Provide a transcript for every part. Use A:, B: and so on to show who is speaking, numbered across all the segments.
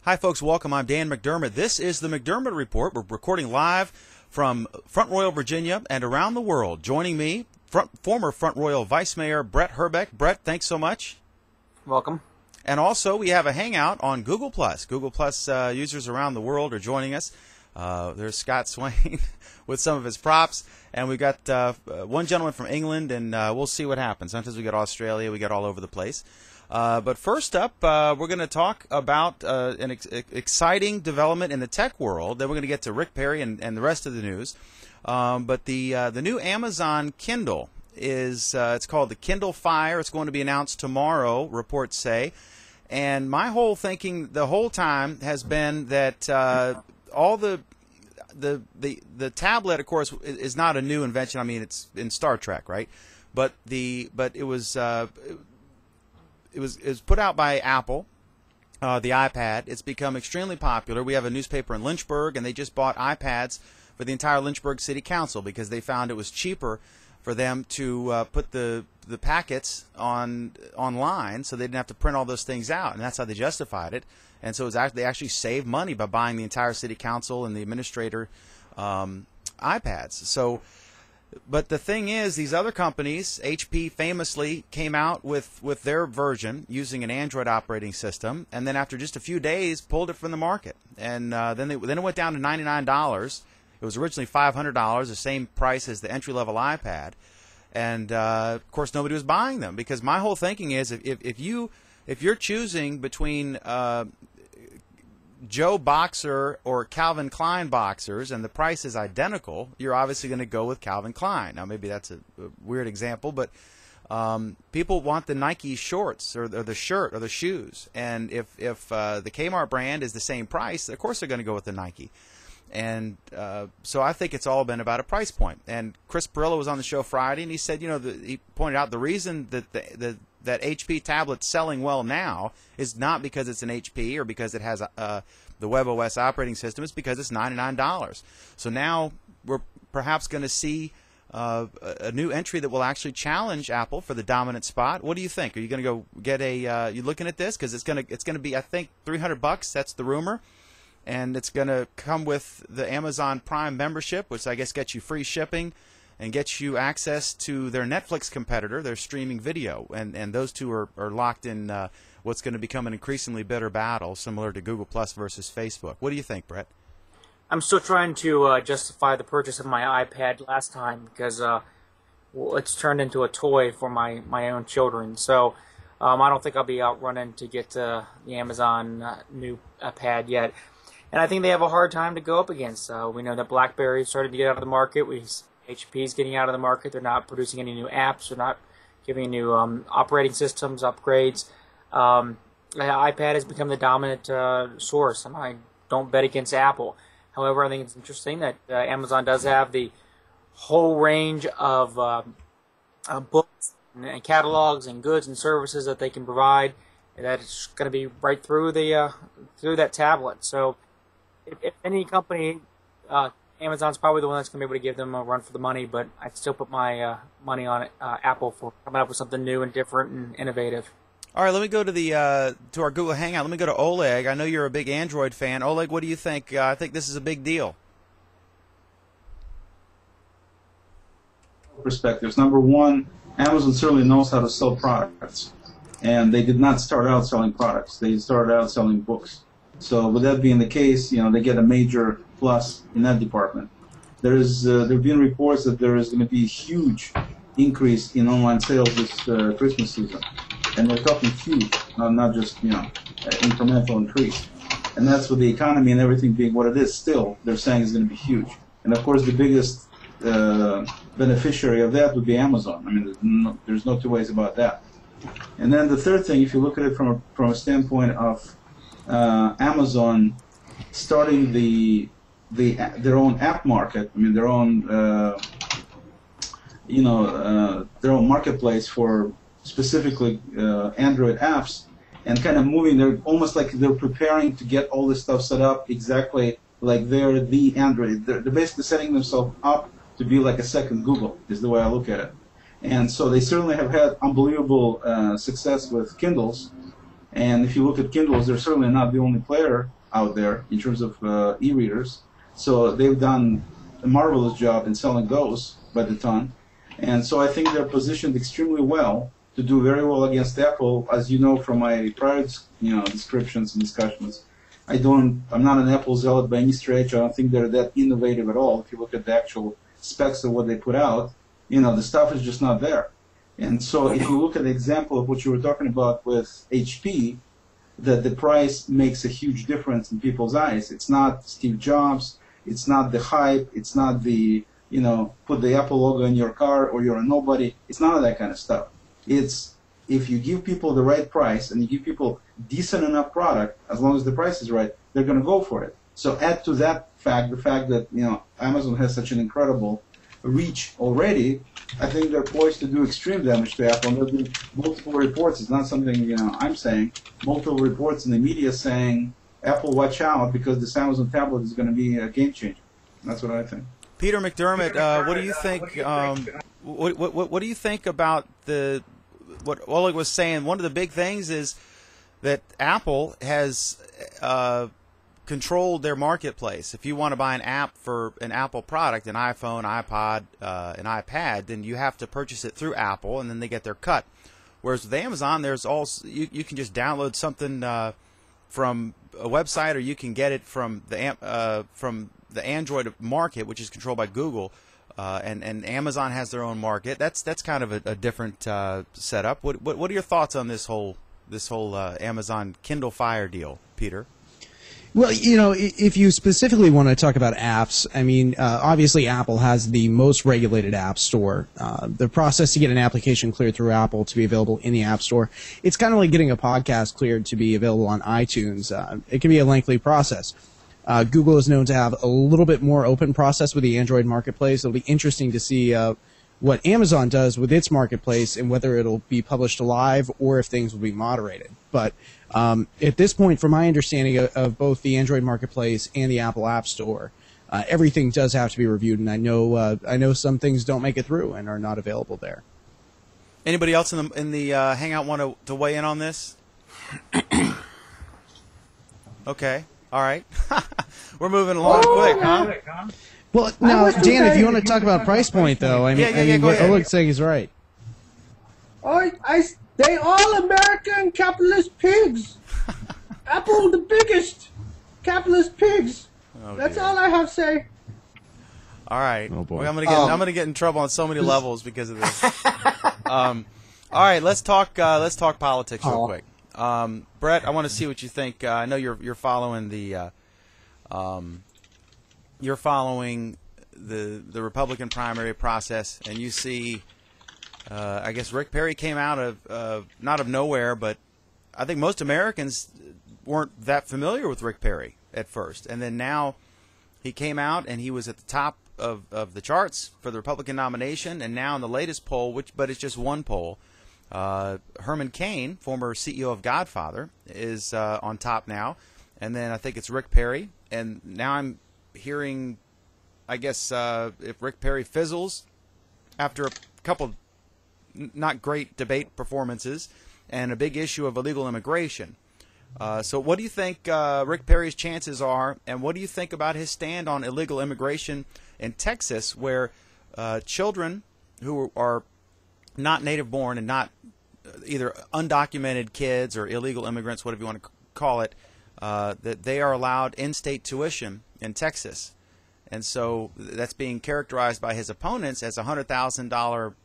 A: Hi, folks. Welcome. I'm Dan McDermott. This is the McDermott Report. We're recording live from Front Royal, Virginia, and around the world. Joining me, former Front Royal Vice Mayor Brett Herbeck. Brett, thanks so much.
B: Welcome.
A: And also, we have a hangout on Google+. Google+ users around the world are joining us. There's Scott Swain with some of his props. And we've got one gentleman from England, and we'll see what happens. Sometimes we got Australia. We got all over the place. But first up, we're going to talk about an exciting development in the tech world. Then we're going to get to Rick Perry and the rest of the news. But the new Amazon Kindle is it's called the Kindle Fire. It's going to be announced tomorrow, reports say. And my whole thinking the whole time has been that all the tablet, of course, is not a new invention. I mean, it's in Star Trek, right? But it was put out by Apple, the iPad. It's become extremely popular. We have a newspaper in Lynchburg, and they just bought iPads for the entire Lynchburg City Council because they found it was cheaper for them to put the packets online, so they didn't have to print all those things out, and that's how they justified it. And so they actually saved money by buying the entire City Council and the administrator iPads. So. But the thing is, these other companies, HP famously came out with their version using an Android operating system, and then after just a few days, pulled it from the market. And then it went down to $99. It was originally $500, the same price as the entry-level iPad. And of course, nobody was buying them because my whole thinking is, if you're choosing between Joe Boxer or Calvin Klein boxers and the price is identical, you're obviously going to go with Calvin Klein. Now, maybe that's a weird example, but people want the Nike shorts or the shirt or the shoes. And if the Kmart brand is the same price, of course they're going to go with the Nike. And so I think it's all been about a price point. And Chris Pirillo was on the show Friday, and he said, he pointed out the reason that that HP tablet's selling well now is not because it's an HP or because it has the WebOS operating system. It's because it's $99. So now we're perhaps going to see a new entry that will actually challenge Apple for the dominant spot. What do you think? Are you going to go get you looking at this? Because it's going to be, I think, $300. That's the rumor. And it's going to come with the Amazon Prime membership, which I guess gets you free shipping and gets you access to their Netflix competitor, their streaming video. And those two are locked in what's going to become an increasingly bitter battle, similar to Google Plus versus Facebook. What do you think, Brett?
B: I'm still trying to justify the purchase of my iPad last time because it's turned into a toy for my own children. So I don't think I'll be out running to get the Amazon new iPad yet. And I think they have a hard time to go up against. We know that BlackBerry started to get out of the market. HP is getting out of the market. They're not producing any new apps. They're not giving new operating systems upgrades. The iPad has become the dominant source, and I don't bet against Apple. However, I think it's interesting that Amazon does have the whole range of books and catalogs and goods and services that they can provide. And that it's going to be right through through that tablet. So, if any company, Amazon's probably the one that's going to be able to give them a run for the money, but I'd still put my money on it, Apple, for coming up with something new and different and innovative.
A: All right, let me go to to our Google Hangout. Let me go to Oleg. I know you're a big Android fan. Oleg, what do you think? I think this is a big deal.
C: Perspectives. Number one, Amazon certainly knows how to sell products, and they did not start out selling products. They started out selling books. So with that being the case, they get a major plus in that department. There have been reports that there is going to be a huge increase in online sales this Christmas season, and they're talking huge, not just incremental increase. And that's with the economy and everything being what it is. Still, they're saying it's going to be huge. And of course, the biggest beneficiary of that would be Amazon. I mean, there's no two ways about that. And then the third thing, if you look at it from a standpoint of Amazon starting their own app market, I mean their own their own marketplace for specifically Android apps, and kind of moving, they're almost like they're preparing to get all this stuff set up exactly like they're the Android. They're basically setting themselves up to be like a second Google, is the way I look at it. And so they certainly have had unbelievable success with Kindles. And if you look at Kindles, they're certainly not the only player out there in terms of e-readers. So they've done a marvelous job in selling those by the ton. And so I think they're positioned extremely well to do very well against Apple. As you know from my prior, descriptions and discussions, I'm not an Apple zealot by any stretch. I don't think they're that innovative at all. If you look at the actual specs of what they put out, the stuff is just not there. And so if you look at the example of what you were talking about with HP, that the price makes a huge difference in people's eyes. It's not Steve Jobs. It's not the hype. It's not the, put the Apple logo in your car or you're a nobody. It's none of that kind of stuff. It's if you give people the right price and you give people decent enough product, as long as the price is right, they're going to go for it. So add to that fact, the fact that, Amazon has such an incredible reach already, I think they're poised to do extreme damage to Apple. And there have been multiple reports. It's not something I'm saying. Multiple reports in the media saying, Apple, watch out because this Amazon tablet is going to be a game changer. That's what I think.
A: Peter McDermott, what do you think? What do you think about what Oleg was saying? One of the big things is that Apple has controlled their marketplace. If you want to buy an app for an Apple product, an iPhone, iPod, an iPad, then you have to purchase it through Apple, and then they get their cut. Whereas with Amazon, there's also you can just download something from a website, or you can get it from the Android market, which is controlled by Google, and Amazon has their own market. That's kind of a different setup. What are your thoughts on this whole Amazon Kindle Fire deal, Peter?
D: Well, if you specifically want to talk about apps, I mean, obviously Apple has the most regulated app store. The process to get an application cleared through Apple to be available in the App Store, it's kind of like getting a podcast cleared to be available on iTunes. It can be a lengthy process. Google is known to have a little bit more open process with the Android marketplace. It'll be interesting to see what Amazon does with its marketplace and whether it'll be published live or if things will be moderated. But at this point, from my understanding of both the Android marketplace and the Apple App Store, everything does have to be reviewed, and I know some things don't make it through and are not available there.
A: Anybody else in the Hangout want to weigh in on this? Okay, all right. We're moving along quick, huh?
D: Well, now, Dan, if you want to talk about price point, though, I mean what Oleg's saying is right.
E: They all American capitalist pigs. Apple, the biggest capitalist pigs.
A: Oh,
E: That's
A: dear.
E: all I have to say.
A: All right.
D: Oh, boy.
A: I'm gonna get in trouble on so many levels because of this. All right, let's talk politics real quick. Brett, I want to see what you think. I know you're following the Republican primary process, and you see. I guess Rick Perry came out of not of nowhere, but I think most Americans weren't that familiar with Rick Perry at first, and then now he came out and he was at the top of the charts for the Republican nomination, and now in the latest poll, but it's just one poll, Herman Cain, former CEO of Godfather, is on top now, and then I think it's Rick Perry, and now I'm hearing, I guess if Rick Perry fizzles after a couple not great debate performances and a big issue of illegal immigration. So what do you think Rick Perry's chances are, and what do you think about his stand on illegal immigration in Texas, where children who are not native born and not either undocumented kids or illegal immigrants, whatever you want to call it, that they are allowed in-state tuition in Texas? And so that's being characterized by his opponents as a $100,000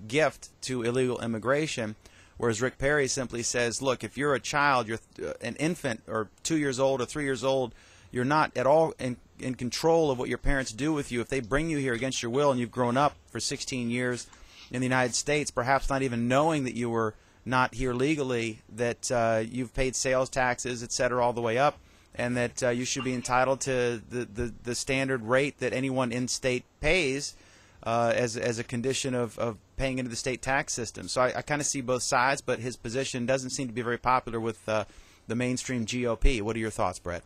A: gift to illegal immigration, whereas Rick Perry simply says, look, if you're a child, you're an infant or 2 years old or 3 years old, you're not at all in control of what your parents do with you. If they bring you here against your will and you've grown up for 16 years in the United States, perhaps not even knowing that you were not here legally, that you've paid sales taxes, et cetera, all the way up, and that you should be entitled to the standard rate that anyone in state pays as a condition of paying into the state tax system. So I kind of see both sides, but his position doesn't seem to be very popular with the mainstream GOP. What are your thoughts, Brett?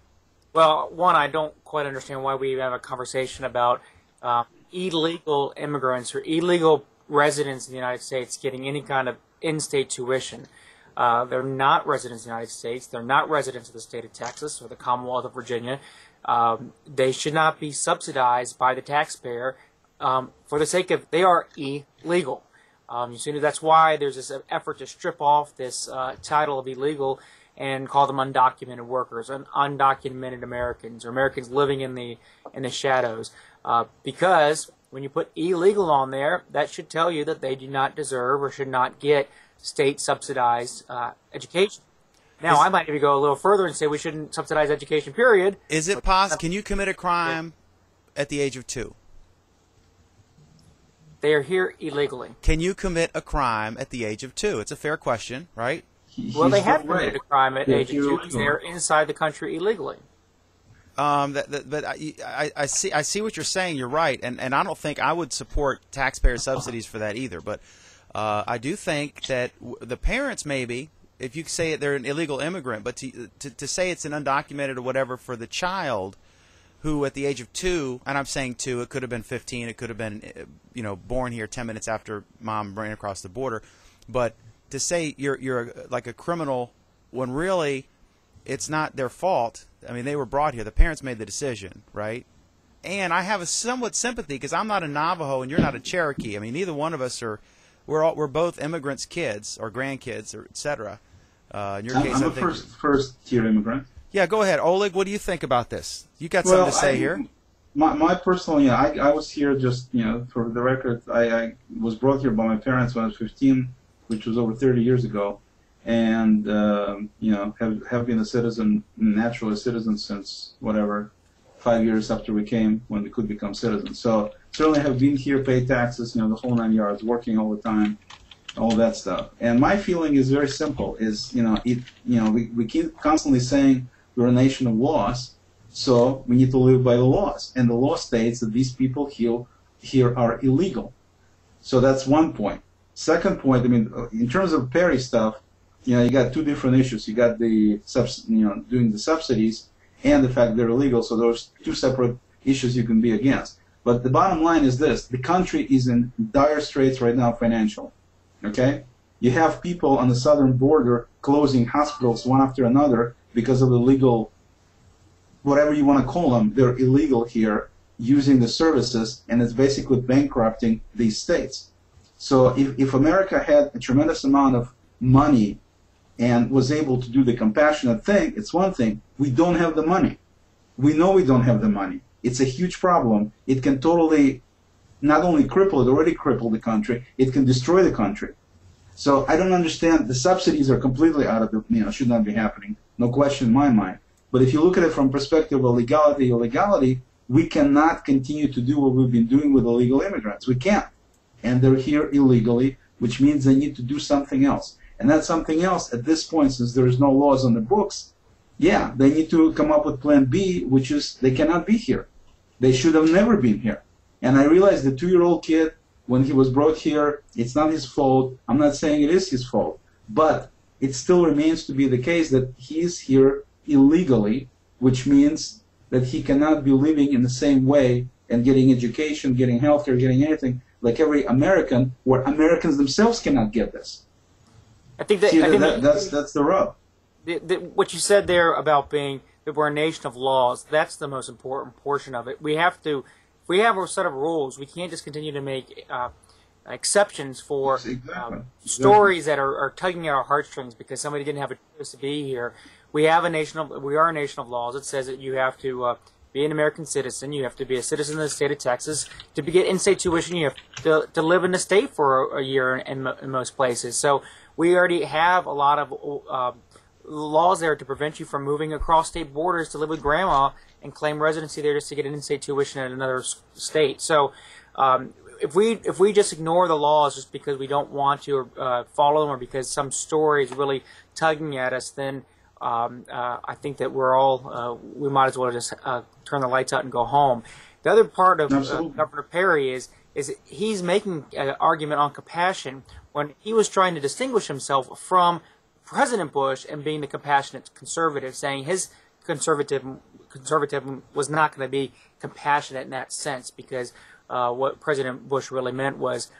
B: Well, one, I don't quite understand why we have a conversation about illegal immigrants or illegal residents in the United States getting any kind of in-state tuition. They're not residents of the United States. They're not residents of the state of Texas or the Commonwealth of Virginia. They should not be subsidized by the taxpayer for the sake of they are illegal. That's why there's this effort to strip off this title of illegal and call them undocumented workers, undocumented Americans, or Americans living in the shadows. Because when you put illegal on there, that should tell you that they do not deserve or should not get state subsidized education. Now, I might even go a little further and say we shouldn't subsidize education, period.
A: Is it possible? Can you commit a crime at the age of 2?
B: They are here illegally.
A: Can you commit a crime at the age of 2? It's a fair question, right?
B: Well, they have committed a crime at age of 2 because they're inside the country illegally.
A: But I see what you're saying. You're right, and I don't think I would support taxpayer subsidies for that either. But I do think that the parents maybe, if you say they're an illegal immigrant, but to say it's an undocumented or whatever for the child who at the age of 2, and I'm saying 2, it could have been 15, it could have been born here 10 minutes after mom ran across the border, but to say you're like a criminal when really it's not their fault. I mean, they were brought here. The parents made the decision, right? And I have a somewhat sympathy because I'm not a Navajo and you're not a Cherokee. I mean, neither one of us are. We're both immigrants' kids or grandkids or et cetera. In your case,
C: I'm a first-tier immigrant.
A: Yeah, go ahead, Oleg. What do you think about this? You got something to say here?
C: My personal, I was here just, for the record, I was brought here by my parents when I was 15, which was over 30 years ago, and have been a citizen, naturally a citizen since 5 years after we came, when we could become citizens. So certainly have been here, paid taxes, the whole 9 yards, working all the time, all that stuff. And my feeling is very simple: we keep constantly saying we're a nation of laws, so we need to live by the laws. And the law states that these people here are illegal. So that's one point. Second point, in terms of Perry stuff, you got two different issues. You got the doing the subsidies and the fact they're illegal. So those two separate issues you can be against. But the bottom line is this: the country is in dire straits right now, financial. Okay, you have people on the southern border closing hospitals one after another because of illegal, whatever you want to call them. They're illegal here, using the services, and it's basically bankrupting these states. So if America had a tremendous amount of money and was able to do the compassionate thing, it's one thing. We don't have the money. We know we don't have the money. It's a huge problem. It can totally not only cripple, it already crippled the country, it can destroy the country. So I don't understand. The subsidies are completely out of the, should not be happening. No question in my mind. But if you look at it from perspective of illegality, we cannot continue to do what we've been doing with illegal immigrants. We can't. And they're here illegally, which means they need to do something else. And that something else, at this point, since there is no laws on the books, they need to come up with plan B, which is they cannot be here. They should have never been here. And I realize the 2-year-old kid, when he was brought here, it's not his fault. I'm not saying it is his fault. But it still remains to be the case that he is here illegally, which means that he cannot be living in the same way and getting education, getting healthcare, getting anything like every American, where Americans themselves cannot get this.
B: I think that's
C: the rub.
B: What you said there about being that we're a nation of laws, that's the most important portion of it. We have to, if we have a set of rules, we can't just continue to make exceptions for stories that are tugging at our heartstrings because somebody didn't have a choice to be here. We are a nation of laws. It says that you have to be an American citizen. You have to be a citizen of the state of Texas. To get in-state tuition, you have to live in the state for a year in most places. So we already have a lot of laws there to prevent you from moving across state borders to live with grandma and claim residency there just to get an in-state tuition in another state. So if we just ignore the laws just because we don't want to follow them or because some story is really tugging at us, then I think that we might as well just turn the lights out and go home. The other part of Governor Perry is he's making an argument on compassion when he was trying to distinguish himself from President Bush and being the compassionate conservative, saying his conservatism was not going to be compassionate in that sense because what President Bush really meant was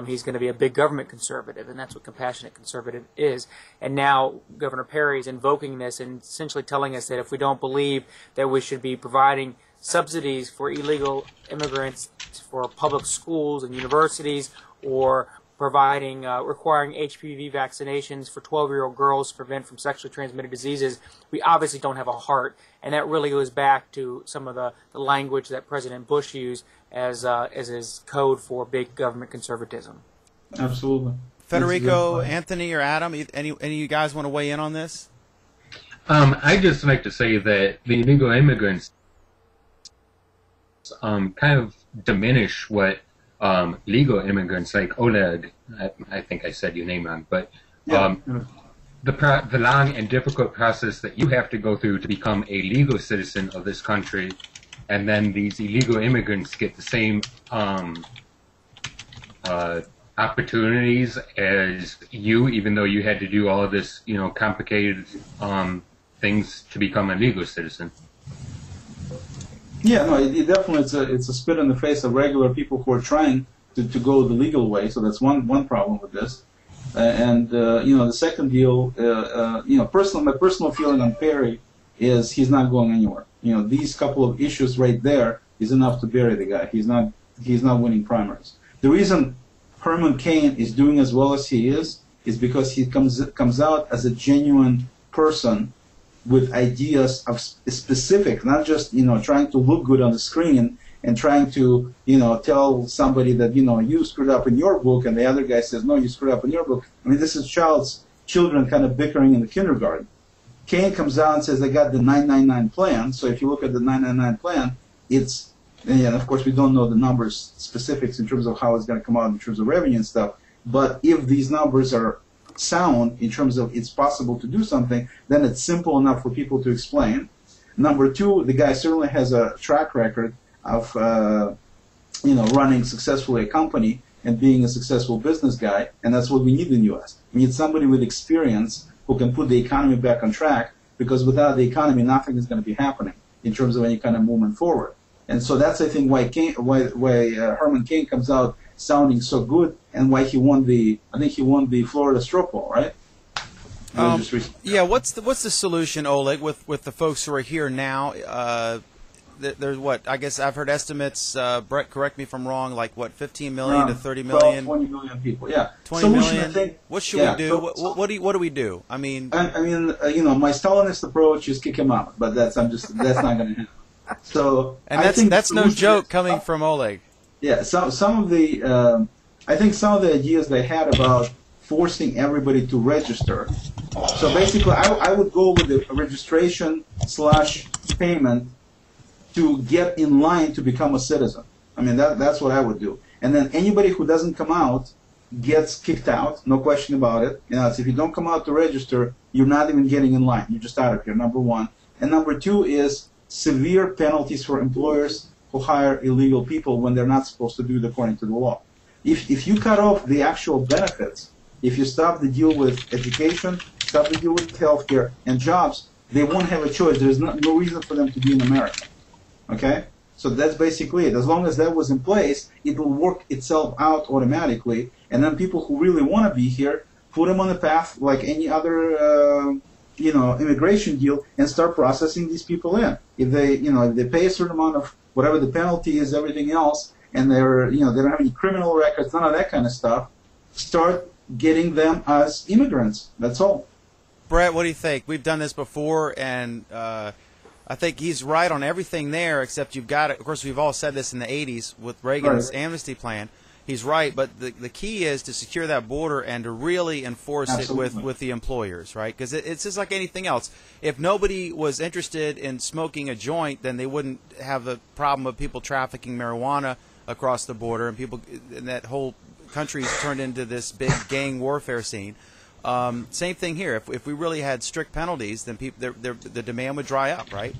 B: he's going to be a big government conservative, and that's what compassionate conservative is. And now Governor Perry is invoking this and essentially telling us that if we don't believe that we should be providing subsidies for illegal immigrants for public schools and universities, or providing requiring HPV vaccinations for 12-year-old girls to prevent from sexually transmitted diseases, we obviously don't have a heart. And that really goes back to some of the language that President Bush used as his code for big government conservatism.
C: Absolutely.
A: Federico, Anthony, or Adam, any of you guys want to weigh in on this?
F: I'd just like to say that the illegal immigrants kind of diminish what legal immigrants like Oleg, I think I said your name wrong, but the long and difficult process that you have to go through to become a legal citizen of this country, and then these illegal immigrants get the same opportunities as you, even though you had to do all of this, complicated things to become a legal citizen.
C: Yeah, no, it definitely it's a spit in the face of regular people who are trying to go the legal way. So that's one problem with this. The second deal, my personal feeling on Perry is he's not going anywhere. These couple of issues right there is enough to bury the guy. He's not winning primaries. The reason Herman Cain is doing as well as he is because he comes out as a genuine person with ideas of specific, not just trying to look good on the screen and trying to tell somebody that you screwed up in your book, and the other guy says no, you screwed up in your book. I mean, this is children kind of bickering in the kindergarten. Cain comes out and says I got the 999 plan. So if you look at the 999 plan, and of course we don't know the numbers specifics in terms of how it's going to come out in terms of revenue and stuff. But if these numbers are sound in terms of it's possible to do something, then it's simple enough for people to explain. Number two, the guy certainly has a track record of running successfully a company and being a successful business guy, and that's what we need in the U.S. We need somebody with experience who can put the economy back on track, because without the economy, nothing is going to be happening in terms of any kind of movement forward. And so that's, I think, why Herman Cain comes out sounding so good, and why he won the Florida straw poll, right?
A: Yeah, what's the solution, Oleg, with the folks who are here now? There's I guess I've heard estimates. Brett, correct me if I'm wrong. Like 15 million to 30 million,
C: 20 million people. Yeah,
A: 20 million. I think, what should we do? What do we do? I mean,
C: my Stalinist approach is kick him out, but that's not going to happen. So,
A: and that's no joke coming from Oleg.
C: Yeah, some of the I think some of the ideas they had about forcing everybody to register. So basically, I would go with the registration / payment to get in line to become a citizen. I mean, that's what I would do. And then anybody who doesn't come out gets kicked out, no question about it. So if you don't come out to register, you're not even getting in line. You're just out of here, number one. And number two is severe penalties for employers who hire illegal people when they're not supposed to do it according to the law. If you cut off the actual benefits, if you stop the deal with education, stop the deal with healthcare and jobs, they won't have a choice. There's no reason for them to be in America. Okay? So that's basically it. As long as that was in place, it will work itself out automatically. And then people who really want to be here, put them on a path like any other immigration deal, and start processing these people in. If they pay a certain amount of whatever the penalty is, everything else, and they don't have any criminal records, none of that kind of stuff, start getting them as immigrants. That's all.
A: Brett, what do you think? We've done this before, and I think he's right on everything there, except you've got it. Of course, we've all said this in the 80s with Reagan's amnesty plan. He's right, but the key is to secure that border and to really enforce
C: Absolutely.
A: it with the employers, right? Because it's just like anything else. If nobody was interested in smoking a joint, then they wouldn't have the problem of people trafficking marijuana across the border, and that whole country's turned into this big gang warfare scene. Same thing here. If we really had strict penalties, then the demand would dry up, right?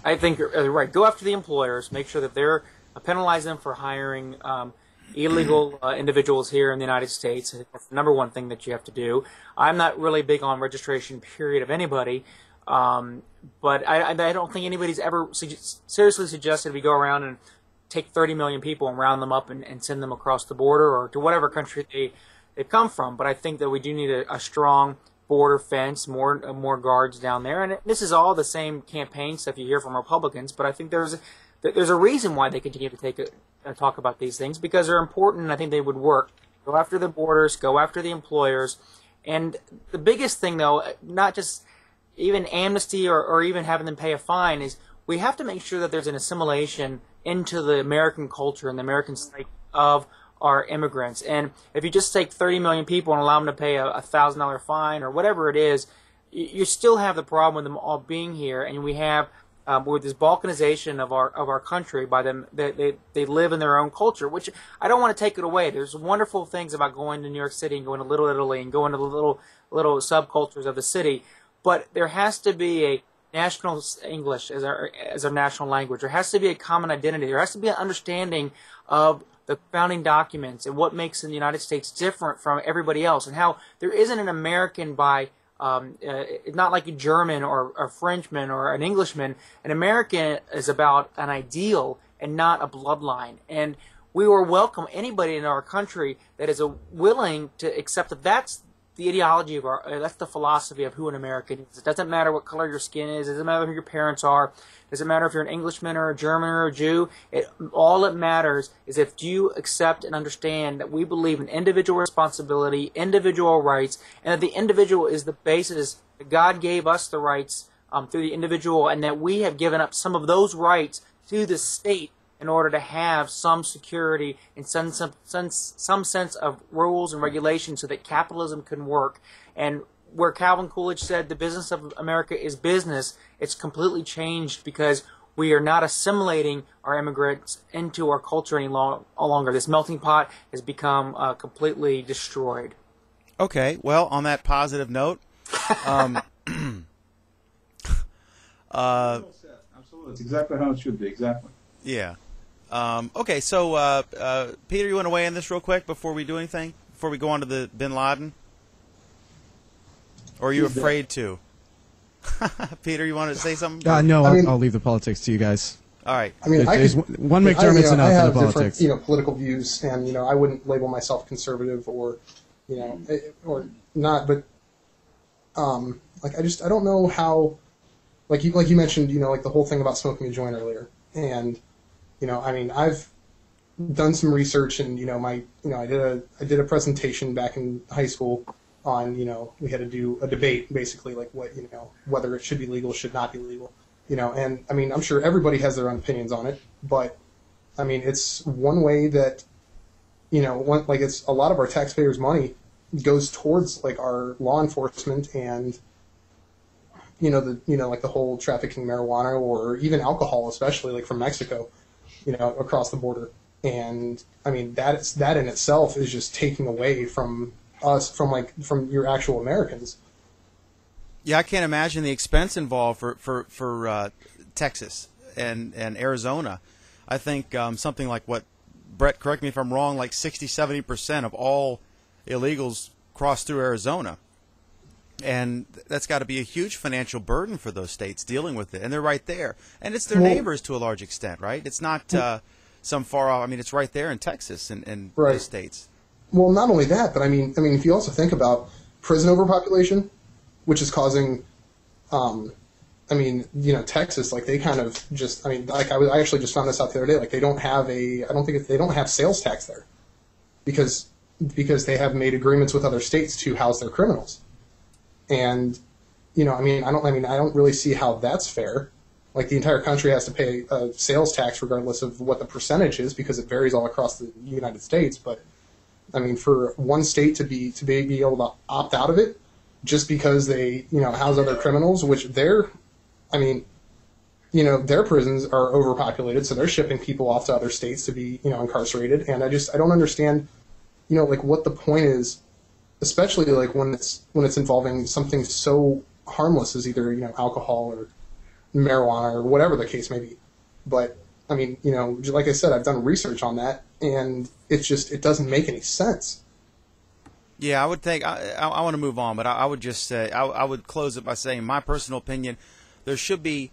B: I think you're right. Go after the employers. Make sure that they're penalize them for hiring illegal individuals here in the United States. That's the number one thing that you have to do. I'm not really big on registration, period, of anybody. But I don't think anybody's ever seriously suggested we go around and take 30 million people and round them up and send them across the border or to whatever country they've come from. But I think that we do need a strong border fence, more guards down there. And this is all the same campaign stuff you hear from Republicans, but I think there's a reason why they continue to talk about these things, because they're important, and I think they would work. Go after the borders, go after the employers. And the biggest thing, though, not just even amnesty or even having them pay a fine, is we have to make sure that there's an assimilation into the American culture and the American psyche of our immigrants. And if you just take 30 million people and allow them to pay a $1,000 fine or whatever it is, you still have the problem with them all being here. And we have with this balkanization of our country by them, they live in their own culture, which I don't want to take it away. There's wonderful things about going to New York City and going to Little Italy and going to the little subcultures of the city, but there has to be a national English as our national language. There has to be a common identity. There has to be an understanding of the founding documents and what makes the United States different from everybody else, and how there isn't an American by not like a German or a Frenchman or an Englishman. An American is about an ideal and not a bloodline. And we will welcome anybody in our country that is willing to accept that that's the ideology of that's the philosophy of who an American is. It doesn't matter what color your skin is. It doesn't matter who your parents are. It doesn't matter if you're an Englishman or a German or a Jew. All it matters is if you accept and understand that we believe in individual responsibility, individual rights, and that the individual is the basis that God gave us the rights through the individual, and that we have given up some of those rights to the state in order to have some security and some sense of rules and regulations so that capitalism can work. And where Calvin Coolidge said the business of America is business, it's completely changed because we are not assimilating our immigrants into our culture any longer. This melting pot has become completely destroyed.
A: Okay, well, on that positive note,
C: Absolutely, it's exactly how it should be. Exactly.
A: yeah. Okay, so Peter, you want to weigh in this real quick before we do anything? Before we go on to the Bin Laden? Or are you afraid to? Peter, you want to say something?
D: No, I'll leave the politics to you guys.
A: All right.
G: I mean,
D: one McDermott's enough
G: I have
D: for the politics.
G: different, political views, and I wouldn't label myself conservative or, or not. But, I don't know how, like you mentioned, like the whole thing about smoking a joint earlier, and, I've done some research, and I did a presentation back in high school on, we had to do a debate, basically, like what, whether it should be legal, should not be legal, and I'm sure everybody has their own opinions on it, but it's one way that, it's a lot of our taxpayers' money goes towards like our law enforcement and, like the whole trafficking marijuana or even alcohol, especially like from Mexico, across the border. And that in itself is just taking away from us, from your actual Americans.
A: Yeah, I can't imagine the expense involved for Texas and Arizona. I think something like what, Brett, correct me if I'm wrong, like 60-70% of all illegals cross through Arizona. And that's got to be a huge financial burden for those states dealing with it. And they're right there. And it's their neighbors to a large extent, right? It's not some far off. It's right there in Texas and
G: right.
A: those states.
G: Well, not only that, but if you also think about prison overpopulation, which is causing, Texas, like they kind of just, I actually just found this out the other day, like they don't have they don't have sales tax there because they have made agreements with other states to house their criminals. And, I don't really see how that's fair. Like the entire country has to pay a sales tax regardless of what the percentage is because it varies all across the United States. But, for one state to be able to opt out of it just because they, house other criminals, which their prisons are overpopulated, so they're shipping people off to other states to be, incarcerated. And I don't understand, what the point is, especially like when it's involving something so harmless as either, alcohol or marijuana or whatever the case may be. But like I said, I've done research on that, and it doesn't make any sense.
A: Yeah, I would think I want to move on, but I would just say I would close it by saying my personal opinion. There should be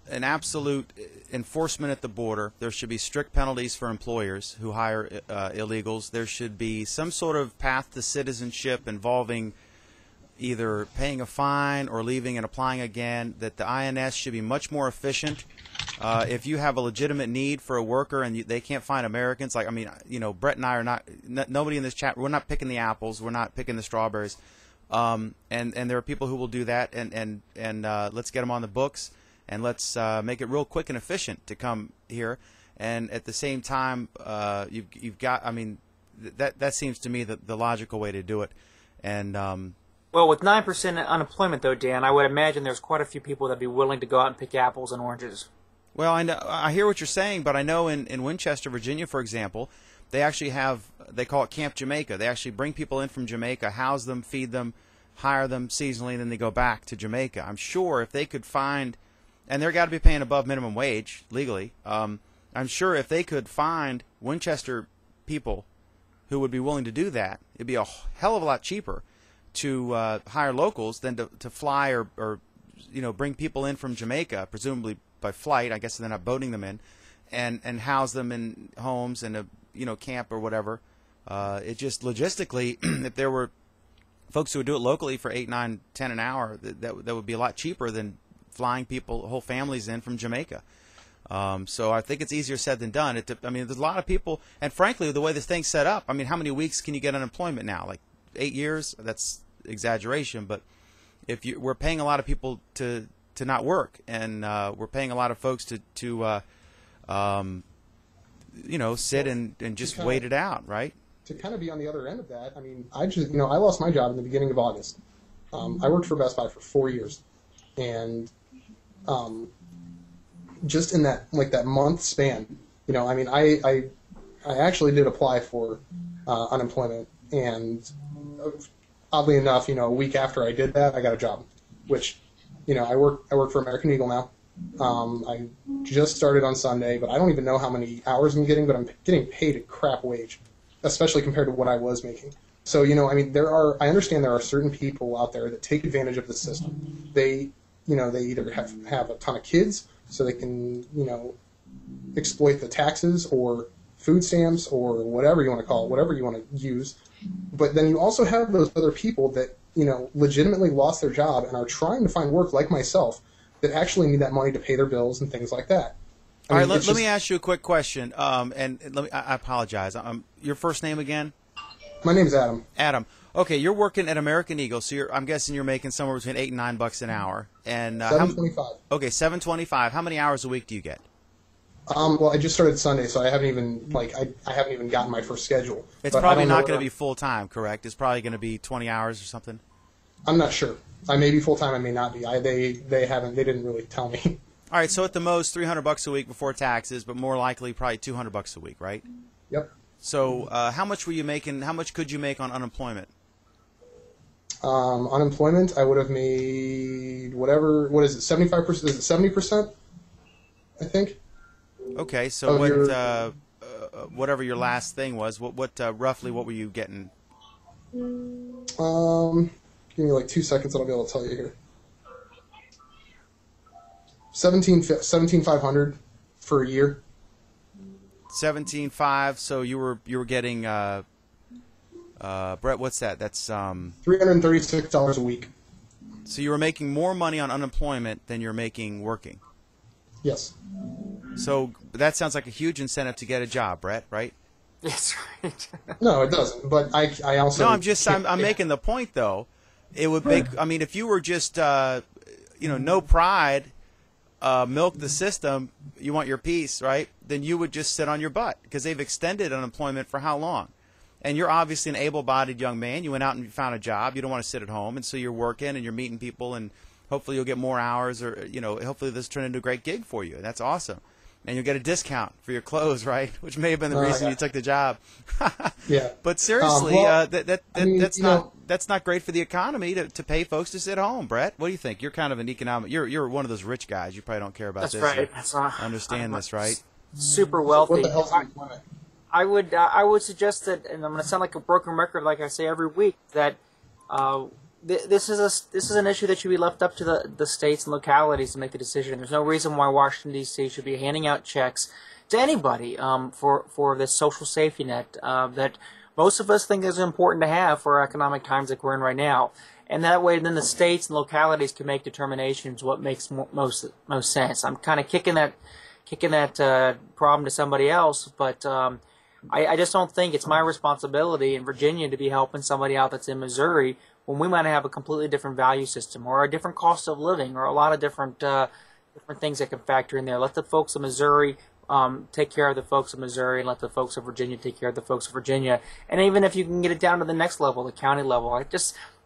A: an absolute enforcement at the border. There should be strict penalties for employers who hire illegals. There should be some sort of path to citizenship involving either paying a fine or leaving and applying again, that the INS should be much more efficient. If you have a legitimate need for a worker and they can't find Americans, like, I mean, you know, Brett and I are not, nobody in this chat, we're not picking the apples, we're not picking the strawberries. And there are people who will do that, and let's get them on the books, and let's make it real quick and efficient to come here. And at the same time, you've got, I mean, that seems to me the logical way to do it. And
B: well, with 9% unemployment, though, Dan, I would imagine there's quite a few people that'd be willing to go out and pick apples and oranges.
A: Well, I know, I hear what you're saying, but I know in Winchester, Virginia, for example, they actually have, they call it Camp Jamaica. They actually bring people in from Jamaica, house them, feed them, hire them seasonally, and then they go back to Jamaica. I'm sure if they could find, and they're got to be paying above minimum wage legally, I'm sure if they could find Winchester people who would be willing to do that, it'd be a hell of a lot cheaper to hire locals than to fly or you know, bring people in from Jamaica, presumably by flight. I guess they're not boating them in, and house them in homes and a, you know, camp or whatever. It just logistically, if there were folks who would do it locally for $8, $9, $10 an hour, that would be a lot cheaper than flying people, whole families in from Jamaica. So I think it's easier said than done. I mean, there's a lot of people, and frankly, the way this thing's set up, I mean, how many weeks can you get unemployment now? Like 8 years? That's exaggeration, but if we're paying a lot of people to not work, and we're paying a lot of folks to you know, sit and just wait it out, right?
G: To kind of be on the other end of that, I mean, I lost my job in the beginning of August. I worked for Best Buy for 4 years, and just in that month span, you know, I mean, I actually did apply for unemployment, and oddly enough, you know, a week after I did that, I got a job, which, you know, I work for American Eagle now. I just started on Sunday, but I don't even know how many hours I'm getting, but I'm getting paid a crap wage, especially compared to what I was making. So, you know, I mean, I understand there are certain people out there that take advantage of the system. They, you know, they either have a ton of kids so they can, you know, exploit the taxes or food stamps or whatever you want to call it, whatever you want to use. But then you also have those other people that, you know, legitimately lost their job and are trying to find work, like myself, that actually need that money to pay their bills and things like that.
A: All right, let me ask you a quick question. And I apologize. Your first name again?
G: My name's Adam.
A: Adam. Okay, you're working at American Eagle, so I'm guessing you're making somewhere between $8 and $9 an hour. And
G: $7.25.
A: Okay, $7.25. How many hours a week do you get?
G: Well, I just started Sunday, so I haven't even I haven't even gotten my first schedule.
A: It's probably not going to be full time, correct? It's probably going to be 20 hours or something.
G: I'm not sure. I may be full time. I may not be. They didn't really tell me.
A: All right, so at the most $300 a week before taxes, but more likely probably $200 a week, right?
G: Yep.
A: So how much were you making? How much could you make on unemployment?
G: Unemployment, I would have made whatever. What is it? 75%? Is it 70%? I think.
A: Okay, so whatever your last thing was, roughly what were you getting?
G: Give me like 2 seconds, and I'll be able to tell you here. 17,500 for a year.
A: 17.5. So you were getting Brett. What's that? That's
G: $336 a week.
A: So you were making more money on unemployment than you're making working.
G: Yes.
A: So that sounds like a huge incentive to get a job, Brett. Right?
B: That's right.
G: No, it doesn't. But I also.
A: No, I'm making the point though. It would make. I mean, if you were just no pride, milk the system, you want your piece, right? Then you would just sit on your butt because they've extended unemployment for how long? And you're obviously an able-bodied young man. You went out and you found a job. You don't want to sit at home, and so you're working and you're meeting people, and hopefully you'll get more hours, or hopefully this turn into a great gig for you. That's awesome. And you'll get a discount for your clothes, right? Which may have been the reason you took the job.
G: Yeah.
A: But seriously, that's not great for the economy to pay folks to sit home, Brett. What do you think? You're kind of an economic. You're one of those rich guys. You probably don't care about
B: That's
A: this.
B: Right. That's right.
A: Understand this, right?
B: Super wealthy.
G: What the hell's unemployment?
B: I would suggest that, and I'm going to sound like a broken record, like I say every week, that this is an issue that should be left up to the states and localities to make the decision. There's no reason why Washington D.C. should be handing out checks to anybody for this social safety net that most of us think is important to have for economic times like we're in right now. And that way, then the states and localities can make determinations what makes most sense. I'm kind of kicking that problem to somebody else, but I just don't think it's my responsibility in Virginia to be helping somebody out that's in Missouri when we might have a completely different value system or a different cost of living or a lot of different things that can factor in there. Let the folks of Missouri take care of the folks of Missouri, and let the folks of Virginia take care of the folks of Virginia. And even if you can get it down to the next level, the county level,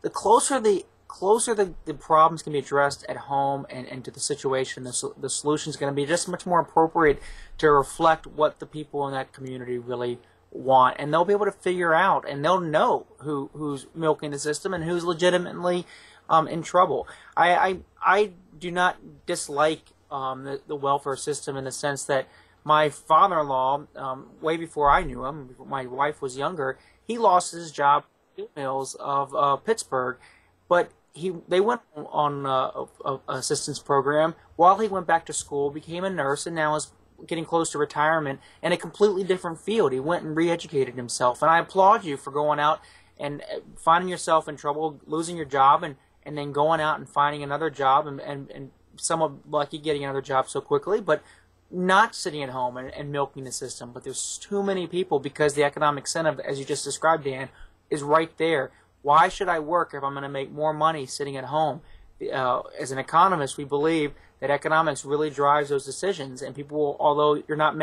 B: the closer the problems can be addressed at home and to the situation, the solution is going to be just much more appropriate to reflect what the people in that community really want, and they'll be able to figure out, and they'll know who's milking the system and who's legitimately in trouble. I do not dislike the welfare system in the sense that my father-in-law, way before I knew him, before my wife was younger, he lost his job at the mills of Pittsburgh, but they went on a assistance program while he went back to school, became a nurse, and now is getting close to retirement in a completely different field. He went and re-educated himself, and I applaud you for going out and finding yourself in trouble, losing your job, and then going out and finding another job, and somewhat lucky getting another job so quickly, but not sitting at home and milking the system. But there's too many people, because the economic incentive, as you just described, Dan, is right there. Why should I work if I'm going to make more money sitting at home? As an economist, we believe that economics really drives those decisions, and people, although you're not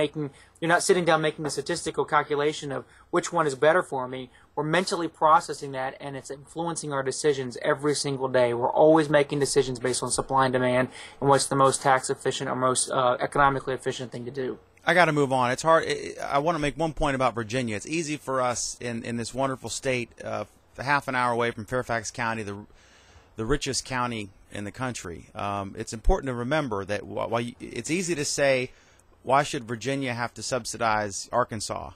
B: sitting down making the statistical calculation of which one is better for me, we're mentally processing that, and it's influencing our decisions every single day. We're always making decisions based on supply and demand and what's the most tax efficient or most economically efficient thing to do.
A: I got to move on. It's hard. I want to make one point about Virginia. It's easy for us in this wonderful state, half an hour away from Fairfax County, the richest county in the country. It's important to remember that while it's easy to say, why should Virginia have to subsidize Arkansas?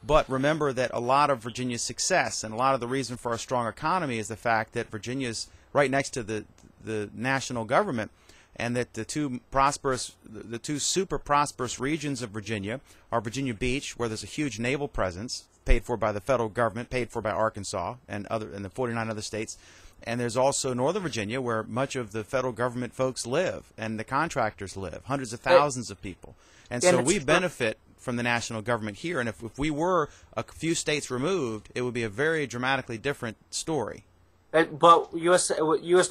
A: But remember that a lot of Virginia's success and a lot of the reason for our strong economy is the fact that Virginia's right next to the national government, and that the two super prosperous regions of Virginia are Virginia Beach, where there's a huge naval presence, paid for by the federal government, paid for by Arkansas and the 49 other states. And there's also Northern Virginia, where much of the federal government folks live and the contractors live, hundreds of thousands of people. And so we benefit from the national government here. And if we were a few states removed, it would be a very dramatically different story.
B: But U.S.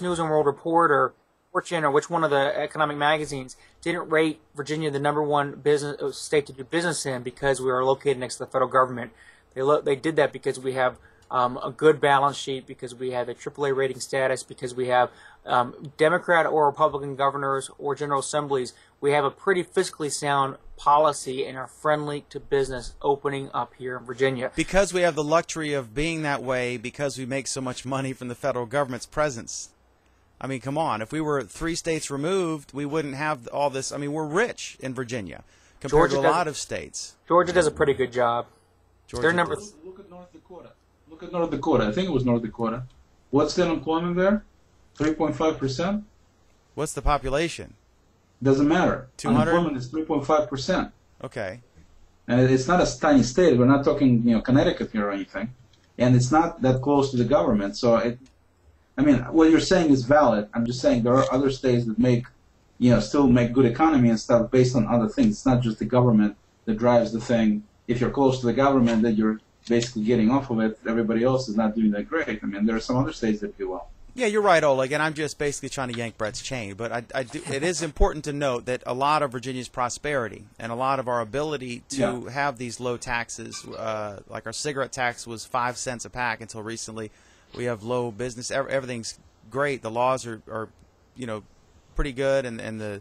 B: News and World Report or Fortune or which one of the economic magazines didn't rate Virginia the #1 state to do business in because we are located next to the federal government. They did that because we have a good balance sheet, because we have a AAA rating status, because we have Democrat or Republican governors or general assemblies. We have a pretty fiscally sound policy and are friendly to business opening up here in Virginia.
A: Because we have the luxury of being that way, because we make so much money from the federal government's presence. I mean, come on. If we were 3 states removed, we wouldn't have all this. I mean, we're rich in Virginia compared to a lot of states.
B: Georgia does a pretty good job. They're number.
C: Look at North Dakota. Look at North Dakota. I think it was North Dakota. What's the unemployment there? 3.5%?
A: What's the population?
C: Doesn't matter.
A: 200?
C: Unemployment is 3.5%.
A: Okay.
C: And it's not a tiny state. We're not talking, Connecticut here or anything. And it's not that close to the government. So, what you're saying is valid. I'm just saying there are other states that still make good economy and stuff based on other things. It's not just the government that drives the thing. If you're close to the government, then you're basically getting off of it. Everybody else is not doing that great. I mean, there are some other states that do well.
A: Yeah, you're right, Oleg, and I'm just basically trying to yank Brett's chain. But it is important to note that a lot of Virginia's prosperity and a lot of our ability to have these low taxes, like our cigarette tax was 5 cents a pack until recently. We have low business. Everything's great. The laws are pretty good, and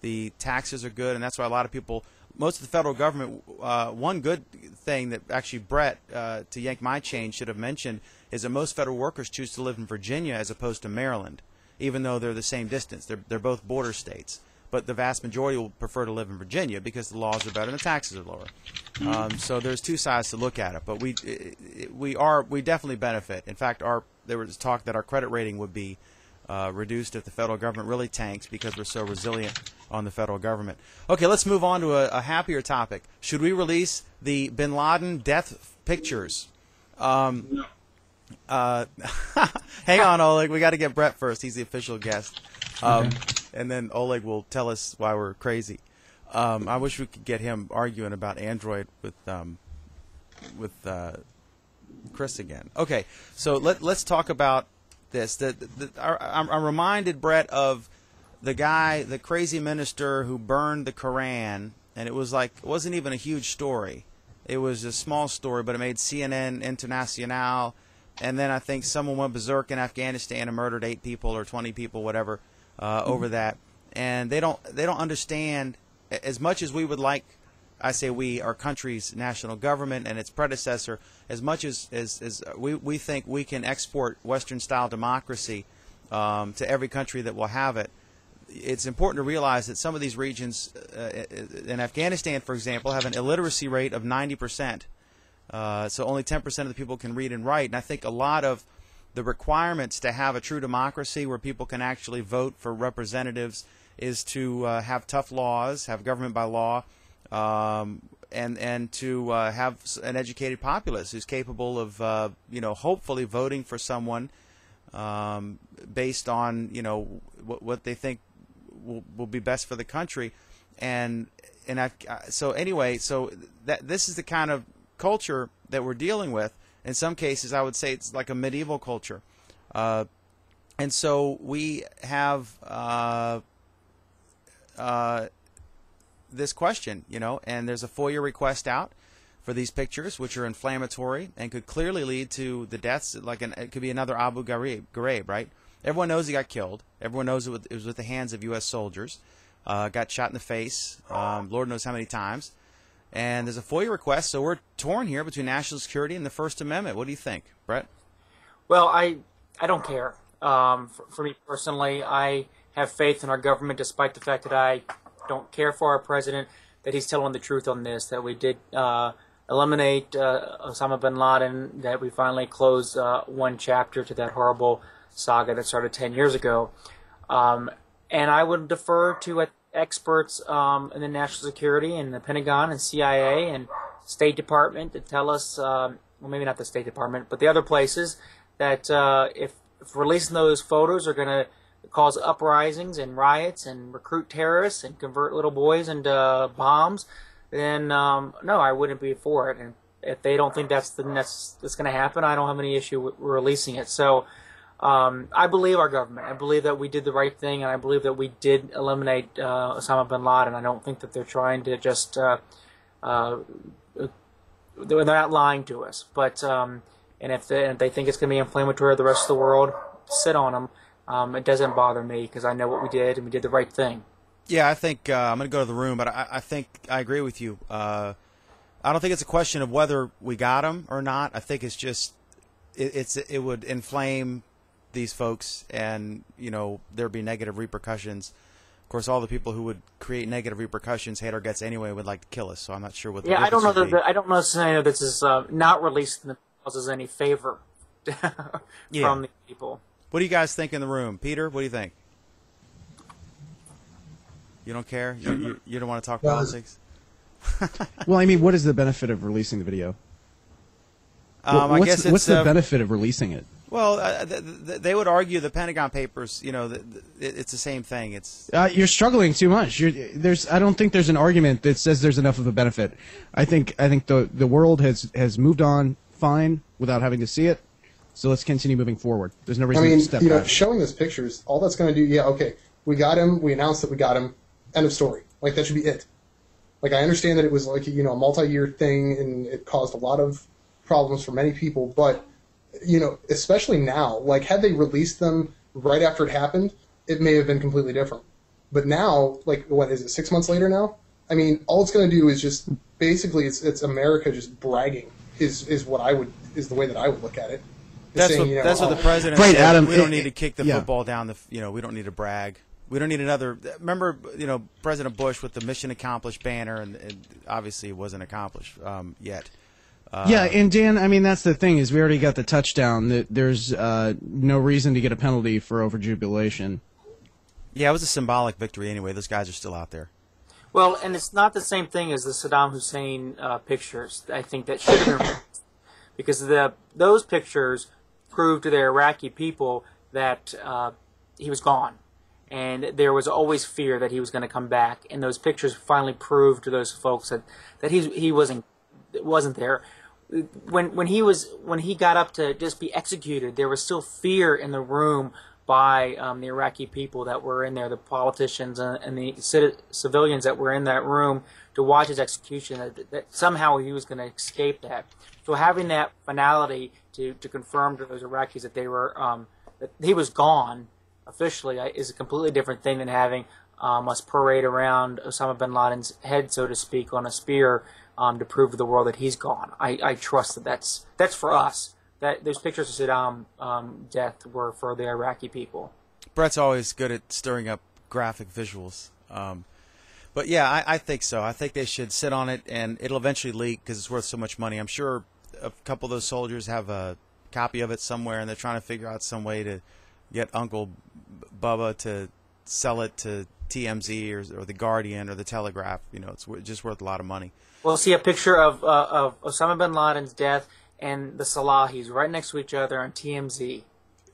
A: the taxes are good, and that's why a lot of people. Most of the federal government, one good thing that actually Brett, to yank my chain, should have mentioned is that most federal workers choose to live in Virginia as opposed to Maryland, even though they're the same distance. They're both border states. But the vast majority will prefer to live in Virginia because the laws are better and the taxes are lower. So there's two sides to look at it. But we definitely benefit. In fact, there was talk that our credit rating would be reduced if the federal government really tanks because we're so resilient on the federal government. Okay, let's move on to a happier topic. Should we release the bin Laden death pictures?
C: No.
A: Hang on, Oleg. We got to get Brett first. He's the official guest. And then Oleg will tell us why we're crazy. I wish we could get him arguing about Android with Chris again. Okay, so let's talk about this. I'm reminded, Brett, of the guy, the crazy minister who burned the Koran, and it wasn't even a huge story. It was a small story, but it made CNN International, and then I think someone went berserk in Afghanistan and murdered 8 people or 20 people, whatever, over that. And they don't understand, as much as we would like, I say we, our country's national government and its predecessor, as much as we think we can export Western-style democracy to every country that will have it, it's important to realize that some of these regions, in Afghanistan, for example, have an illiteracy rate of 90%. So only 10% of the people can read and write. And I think a lot of the requirements to have a true democracy where people can actually vote for representatives is to have tough laws, have government by law, and to have an educated populace who's capable of, hopefully voting for someone based on, what they think will be best for the country. So this is the kind of culture that we're dealing with. In some cases, I would say it's like a medieval culture. And so we have this question, and there's a FOIA request out for these pictures, which are inflammatory and could clearly lead to the deaths. It could be another Abu Ghraib, right? Everyone knows he got killed. Everyone knows it was with the hands of U.S. soldiers. Got shot in the face, Lord knows how many times. And there's a FOIA request, so we're torn here between national security and the First Amendment. What do you think, Brett?
B: Well, I don't care. For me personally, I have faith in our government, despite the fact that I don't care for our president, that he's telling the truth on this, that we did eliminate Osama bin Laden, that we finally closed one chapter to that horrible saga that started 10 years ago. And I would defer to experts in the national security and the Pentagon and CIA and State Department to tell us, well, maybe not the State Department, but the other places, that if releasing those photos are going to cause uprisings and riots and recruit terrorists and convert little boys into bombs, then no, I wouldn't be for it. And if they don't think that's going to happen, I don't have any issue with releasing it. So I believe our government. I believe that we did the right thing, and I believe that we did eliminate Osama bin Laden. I don't think that they're trying to just they're not lying to us. But and if they think it's going to be inflammatory to the rest of the world, sit on them. It doesn't bother me because I know what we did, and we did the right thing.
A: Yeah, I think I'm going to go to the room, but I think I agree with you. I don't think it's a question of whether we got them or not. I think it's just it would inflame these folks, and there'd be negative repercussions. Of course, all the people who would create negative repercussions, hate our guts anyway, would like to kill us. So I'm not sure what.
B: I don't know that. I don't necessarily know this is not releasing them causes any favor from the people.
A: What do you guys think in the room, Peter? What do you think? You don't care? You don't want to talk politics?
D: Well, I mean, what is the benefit of releasing the video?
A: I guess
D: what's the benefit of releasing it?
A: Well, they would argue the Pentagon Papers. It's the same thing. It's
D: you're struggling too much. I don't think there's an argument that says there's enough of a benefit. I think the world has moved on fine without having to see it. So let's continue moving forward. There's no reason to step back.
G: Showing those pictures, all that's going to do, okay, we got him. We announced that we got him. End of story. Like, that should be it. Like, I understand that it was like, a multi-year thing, and it caused a lot of problems for many people, but especially now, like, had they released them right after it happened, it may have been completely different. But now, like, what is it, 6 months later now? I mean, all it's going to do is just, basically, it's America just bragging is the way that I would look at it.
A: That's what the president
D: right,
A: said.
D: Adam,
A: we don't need to kick the football down the, we don't need to brag. We don't need another. Remember, President Bush with the mission accomplished banner, and obviously it wasn't accomplished yet.
D: Yeah, and Dan, I mean, that's the thing, is we already got the touchdown. That there's no reason to get a penalty for overjubilation.
A: Yeah, it was a symbolic victory anyway. Those guys are still out there.
B: Well, and it's not the same thing as the Saddam Hussein pictures. I think that should have been because those pictures proved to the Iraqi people that he was gone, and there was always fear that he was going to come back. And those pictures finally proved to those folks that he wasn't there. When he got up to just be executed, there was still fear in the room by the Iraqi people that were in there, the politicians and the civilians that were in that room to watch his execution, that somehow he was going to escape that. So having that finality to confirm to those Iraqis that they were that he was gone officially is a completely different thing than having us parade around Osama bin Laden's head, so to speak, on a spear to prove to the world that he's gone. I trust that that's for us. That those pictures of Saddam death were for the Iraqi people.
A: Brett's always good at stirring up graphic visuals. But yeah, I think so. I think they should sit on it, and it'll eventually leak because it's worth so much money. I'm sure a couple of those soldiers have a copy of it somewhere, and they're trying to figure out some way to get Uncle Bubba to sell it to TMZ or the Guardian or the Telegraph. You know, it's just worth a lot of money.
B: We'll see a picture of Osama bin Laden's death and the Salahis right next to each other on TMZ.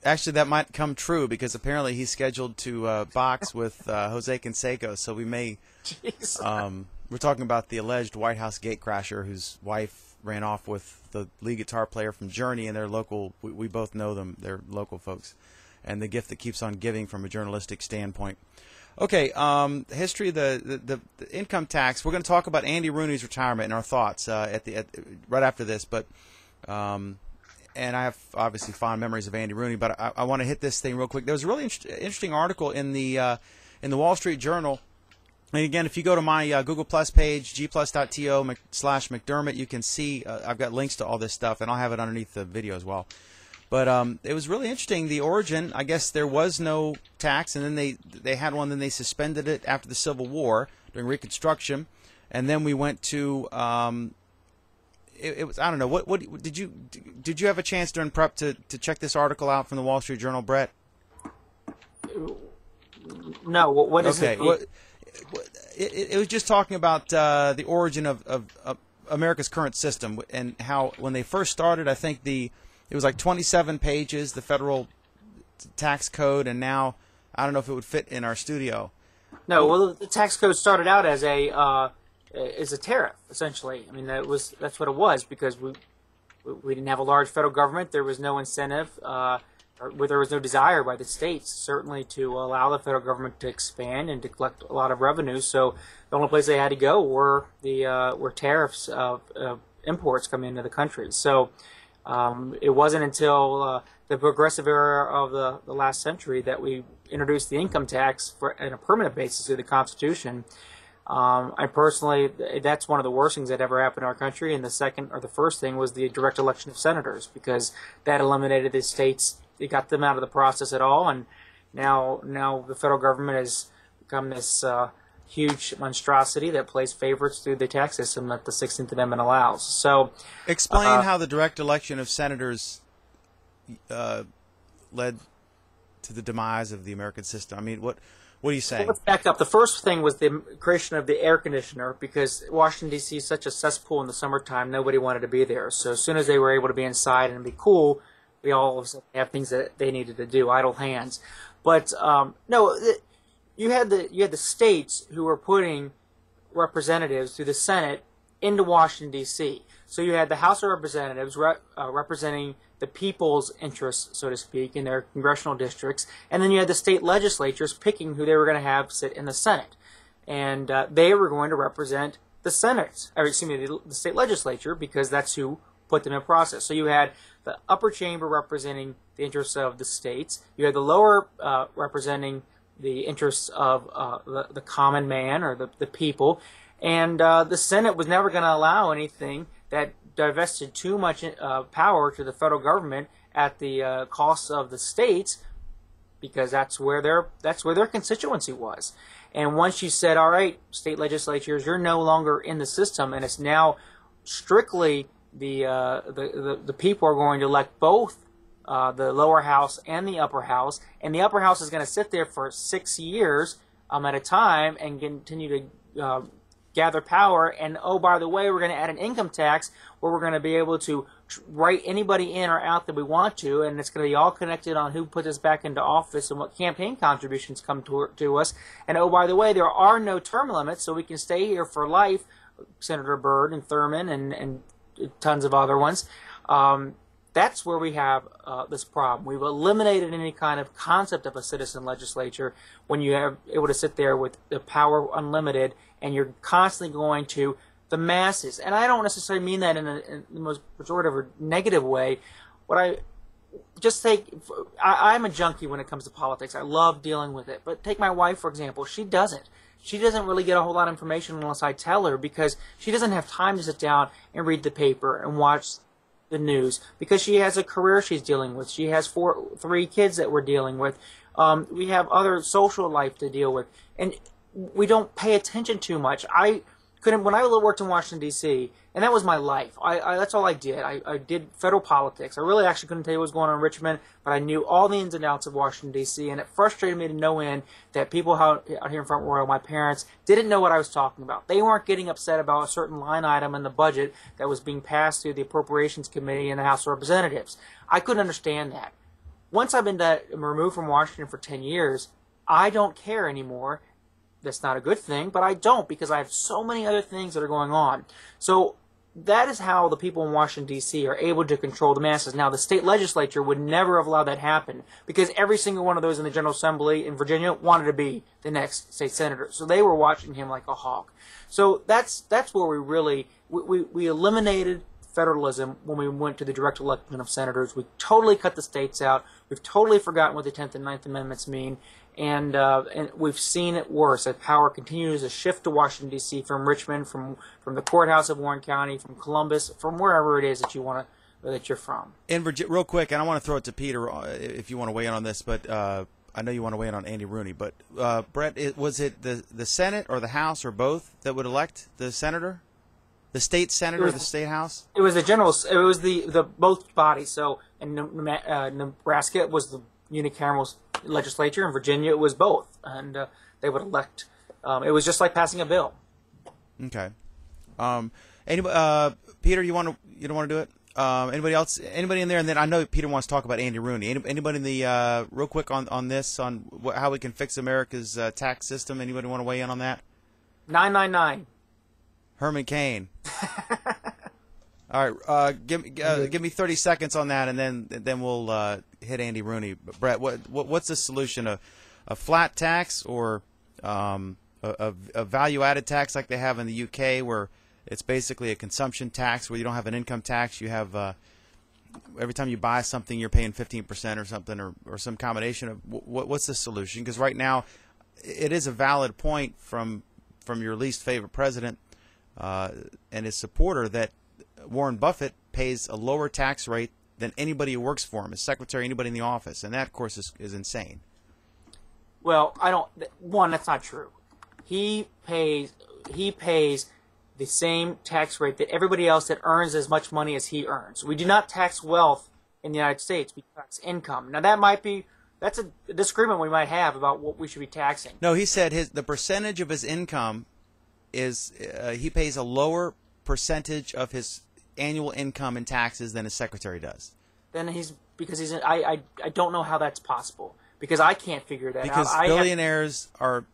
A: Actually, that might come true because apparently he's scheduled to box with Jose Canseco. So we may. We're talking about the alleged White House gatecrasher whose wife ran off with the lead guitar player from Journey, and they're local. We both know them. They're local folks, and the gift that keeps on giving from a journalistic standpoint. Okay, history of the income tax. We're going to talk about Andy Rooney's retirement and our thoughts right after this, but. And I have obviously fond memories of Andy Rooney, but I want to hit this thing real quick. There was a really interesting article in the Wall Street Journal. And again, if you go to my Google Plus page, gplus.to/McDermott, you can see I've got links to all this stuff, and I'll have it underneath the video as well. But it was really interesting. The origin, I guess there was no tax, and then they had one, then they suspended it after the Civil War during Reconstruction, and then we went to. It was, I don't know, what did you have a chance during prep to check this article out from the Wall Street Journal, Brett?
B: No, what is it?
A: Okay, it was just talking about the origin of America's current system and how when they first started, I think it was like 27 pages, the federal tax code, and now I don't know if it would fit in our studio.
B: No, well, the tax code started out as a tariff, essentially. I mean, that's what it was, because we didn't have a large federal government. There was no incentive, or there was no desire by the states, certainly, to allow the federal government to expand and to collect a lot of revenue. So the only place they had to go were tariffs of imports coming into the country. So it wasn't until the progressive era of the last century that we introduced the income tax on a permanent basis through the Constitution. I personally, that's one of the worst things that ever happened in our country. And the first thing was the direct election of senators, because that eliminated the states. It got them out of the process at all. And now the federal government has become this huge monstrosity that plays favorites through the tax system that the 16th Amendment allows. So,
A: explain how the direct election of senators led to the demise of the American system. I mean, what are you saying?
B: Let's back up. The first thing was the creation of the air conditioner, because Washington, D.C. is such a cesspool in the summertime, nobody wanted to be there. So as soon as they were able to be inside and be cool, we all have things that they needed to do, idle hands. But no, you had the states who were putting representatives through the Senate into Washington, D.C. So you had the House of Representatives representing the people's interests, so to speak, in their congressional districts, and then you had the state legislatures picking who they were going to have sit in the Senate, and they were going to represent the the state legislature, because that's who put them in process. So you had the upper chamber representing the interests of the states, you had the lower representing the interests of the common man or the people, and the Senate was never going to allow anything that divested too much power to the federal government at the cost of the states, because that's where their constituency was. And once you said, all right, state legislatures, you're no longer in the system, and it's now strictly the people are going to elect both the lower house and the upper house, and the upper house is going to sit there for 6 years at a time and continue to gather power. And oh, by the way, we're going to add an income tax where we're going to be able to write anybody in or out that we want to, and it's going to be all connected on who put us back into office and what campaign contributions come to us. And oh, by the way, there are no term limits, so we can stay here for life. Senator Byrd and Thurman and tons of other ones. That's where we have this problem. We've eliminated any kind of concept of a citizen legislature when you are able to sit there with the power unlimited and you're constantly going to the masses. And I don't necessarily mean that in the most pejorative or negative way. What I just take, I'm a junkie when it comes to politics. I love dealing with it. But take my wife, for example. She doesn't. She doesn't really get a whole lot of information unless I tell her, because she doesn't have time to sit down and read the paper and watch the news, because she has a career she's dealing with. She has 3 kids that we're dealing with. We have other social life to deal with, and we don't pay attention too much. When I worked in Washington, D.C., and that was my life. That's all I did. I did federal politics. I really actually couldn't tell you what was going on in Richmond, but I knew all the ins and outs of Washington, D.C., and it frustrated me to no end that people out here in Front Royal, my parents, didn't know what I was talking about. They weren't getting upset about a certain line item in the budget that was being passed through the Appropriations Committee in the House of Representatives. I couldn't understand that. Once I've been removed from Washington for 10 years, I don't care anymore. That's not a good thing, but I don't, because I have so many other things that are going on. So that is how the people in Washington, D.C. are able to control the masses. Now, the state legislature would never have allowed that to happen, because every single one of those in the General Assembly in Virginia wanted to be the next state senator. So they were watching him like a hawk. So that's where we really we eliminated federalism when we went to the direct election of senators. We totally cut the states out. We've totally forgotten what the 10th and 9th Amendments mean. And we've seen it worse as power continues to shift to Washington, D.C. from Richmond, from the courthouse of Warren County, from Columbus, from wherever it is that that you're from.
A: In Virginia, real quick, and I want to throw it to Peter if you want to weigh in on this, but I know you want to weigh in on Andy Rooney. But Brett, was it the Senate or the House or both that would elect the senator, the state senator or the state house?
B: It was the general. It was the both bodies. So in Nebraska, it was the unicameral legislature. In Virginia, it was both, and they would elect. It was just like passing a bill. Okay.
A: Peter, you don't want to do it? Anybody else? Anybody in there? And then I know Peter wants to talk about Andy Rooney. Anybody in the real quick on this, on how we can fix America's tax system? Anybody want to weigh in on that?
B: 999.
A: Herman Cain. All right, give me 30 seconds on that, and then we'll hit Andy Rooney. Brett, what's the solution? A flat tax or a value-added tax like they have in the UK, where it's basically a consumption tax where you don't have an income tax. You have every time you buy something, you're paying 15% or something, or some combination of what's the solution? Because right now, it is a valid point from your least favorite president and his supporter that Warren Buffett pays a lower tax rate than anybody who works for him, his secretary, anybody in the office, and that, of course, is insane.
B: Well, that's not true. He pays the same tax rate that everybody else that earns as much money as he earns. We do not tax wealth in the United States. We tax income. Now, that's a disagreement we might have about what we should be taxing.
A: No, he said the percentage of his income is he pays a lower percentage of his annual income in taxes than his secretary does.
B: Then I don't know how that's possible, because I can't figure that out.
A: Because billionaires are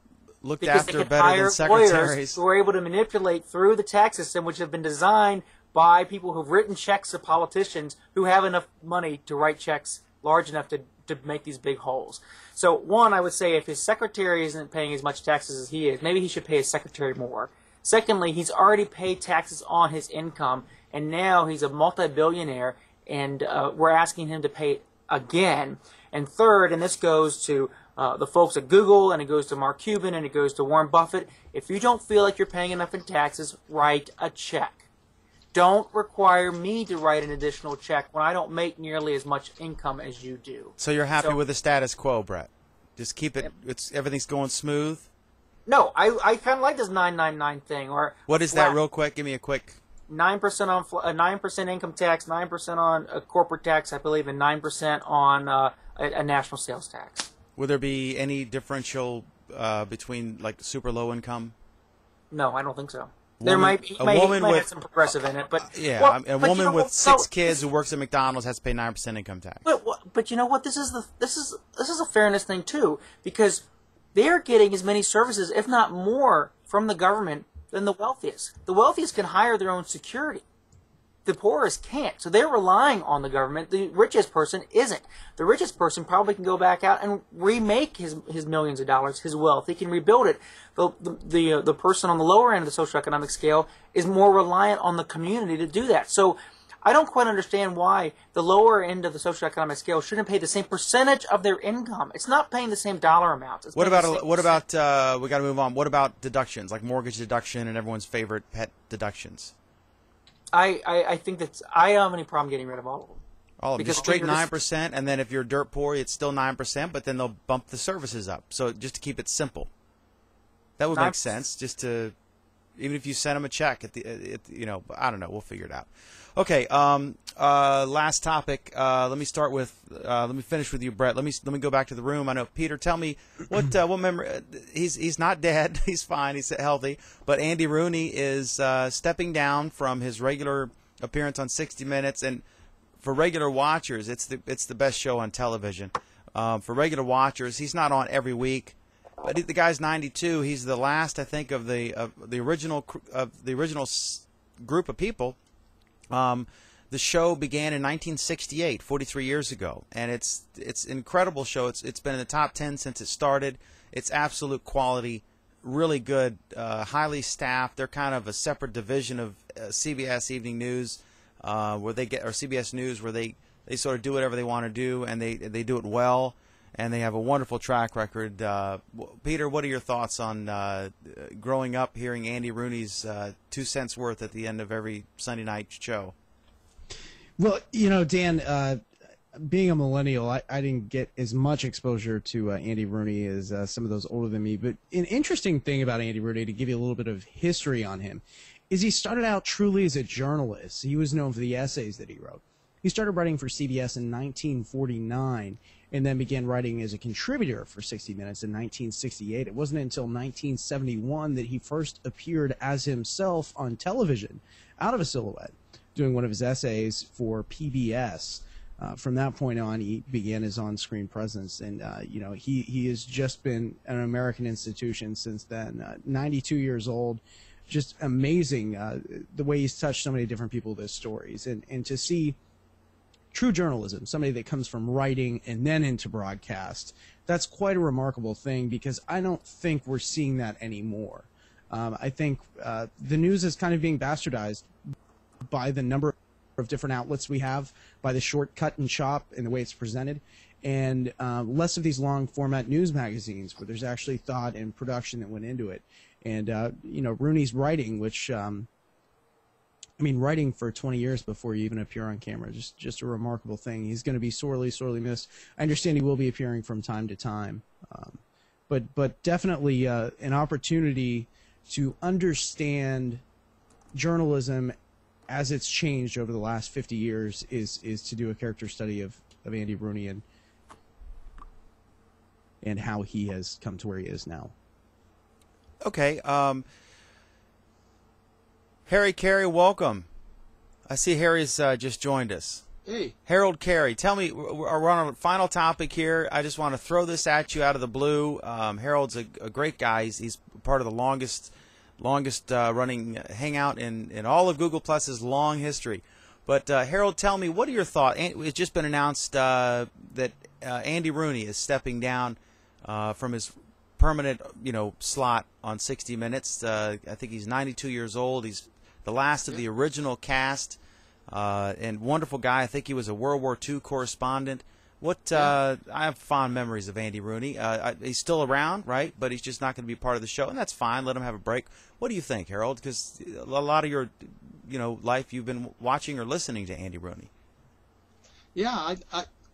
A: looked after better than secretaries.
B: Who are able to manipulate through the tax system, which have been designed by people who've written checks to politicians who have enough money to write checks large enough to make these big holes. So one, I would say if his secretary isn't paying as much taxes as he is, maybe he should pay his secretary more. Secondly, he's already paid taxes on his income, and now he's a multi-billionaire, and we're asking him to pay again. And third, and this goes to the folks at Google, and it goes to Mark Cuban, and it goes to Warren Buffett, if you don't feel like you're paying enough in taxes, write a check. Don't require me to write an additional check when I don't make nearly as much income as you do.
A: So you're happy with the status quo, Brett? Just keep it, everything's going smooth?
B: No, I kind of like this 999 thing. Or
A: what is that, real quick? Give me a quick.
B: 9% on 9% income tax, 9% on corporate tax, I believe, and 9% on a national sales tax.
A: Will there be any differential between like super low income?
B: No, I don't think so. There might be have some progressive in it, but
A: yeah, a woman with 6 kids who works at McDonald's has to pay 9% income tax.
B: But you know what? This is a fairness thing too, because they are getting as many services, if not more, from the government than the wealthiest. The wealthiest can hire their own security. The poorest can't. So they're relying on the government. The richest person isn't. The richest person probably can go back out and remake his millions of dollars, his wealth. He can rebuild it. The person on the lower end of the socioeconomic scale is more reliant on the community to do that. So I don't quite understand why the lower end of the socioeconomic scale shouldn't pay the same percentage of their income. It's not paying the same dollar amount.
A: What about we got to move on. What about deductions, like mortgage deduction and everyone's favorite pet deductions?
B: I think I don't have any problem getting rid of all of them.
A: All of them. Just straight 9%, and then if you're dirt poor, it's still 9%, but then they'll bump the services up. So just to keep it simple. That would make sense, just to, even if you send them a check, I don't know, we'll figure it out. Okay, last topic. Let me start with, let me finish with you, Brett. Let me go back to the room. I know, Peter, tell me, what memory, he's not dead, he's fine, he's healthy, but Andy Rooney is stepping down from his regular appearance on 60 Minutes, and for regular watchers, it's the best show on television. For regular watchers, he's not on every week, but the guy's 92. He's the last, I think, of the original group of people. The show began in 1968, 43 years ago, and it's an incredible show. It's been in the top 10 since it started. It's absolute quality, really good, highly staffed. They're kind of a separate division of CBS Evening News, or CBS News, where they sort of do whatever they want to do, and they do it well, and they have a wonderful track record. Peter, what are your thoughts on growing up hearing Andy Rooney's 2 cents worth at the end of every Sunday night show?
D: Well, Dan, being a millennial, I didn't get as much exposure to Andy Rooney as some of those older than me. But an interesting thing about Andy Rooney, to give you a little bit of history on him, is he started out truly as a journalist. He was known for the essays that he wrote. He started writing for CBS in 1949 and then began writing as a contributor for 60 Minutes in 1968. It wasn't until 1971 that he first appeared as himself on television, out of a silhouette, doing one of his essays for PBS. From that point on, he began his on-screen presence, and he has just been an American institution since then. 92 years old, just amazing the way he's touched so many different people with his stories, and to see true journalism, somebody that comes from writing and then into broadcast, that's quite a remarkable thing, because I don't think we're seeing that anymore. I think the news is kind of being bastardized by the number of different outlets we have, by the short cut and chop and the way it's presented, and less of these long format news magazines where there's actually thought and production that went into it. And Rooney's writing, which writing for 20 years before you even appear on camera, just a remarkable thing. He's going to be sorely missed. I understand he will be appearing from time to time, but definitely an opportunity to understand journalism as it's changed over the last 50 years is to do a character study of Andy Rooney and how he has come to where he is now.
A: Okay. Harry Carey, welcome. I see Harry's just joined us.
H: Hey.
A: Harold Carey, tell me, we're on a final topic here. I just want to throw this at you out of the blue. Harold's a great guy. He's part of the longest running hangout in all of Google Plus's long history. But Harold, tell me, what are your thoughts? It's just been announced that Andy Rooney is stepping down from his permanent, slot on 60 Minutes. I think he's 92 years old. He's the last of the original cast, and wonderful guy. I think he was a World War II correspondent. I have fond memories of Andy Rooney. He's still around, right? But he's just not going to be part of the show, and that's fine. Let him have a break. What do you think, Harold? Because a lot of your, life you've been watching or listening to Andy Rooney.
H: Yeah,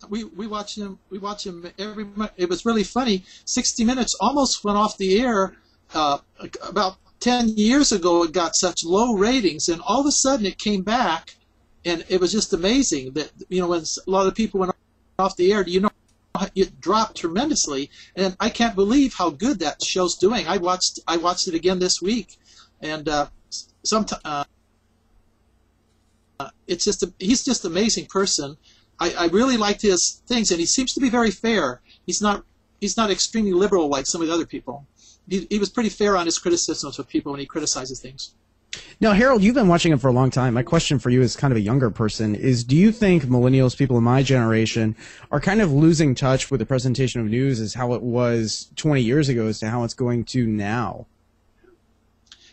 H: we watch him. We watch him every month. It was really funny. 60 Minutes almost went off the air about 10 years ago it got such low ratings, and all of a sudden it came back, and it was just amazing that, when a lot of people went off the air, it dropped tremendously, and I can't believe how good that show's doing. I watched it again this week, and he's just an amazing person. I really liked his things, and he seems to be very fair. He's not extremely liberal like some of the other people. He was pretty fair on his criticisms of people when he criticizes things.
D: Now, Harold, you've been watching him for a long time. My question for you as kind of a younger person is, do you think millennials, people in my generation, are kind of losing touch with the presentation of news as how it was 20 years ago as to how it's going to now?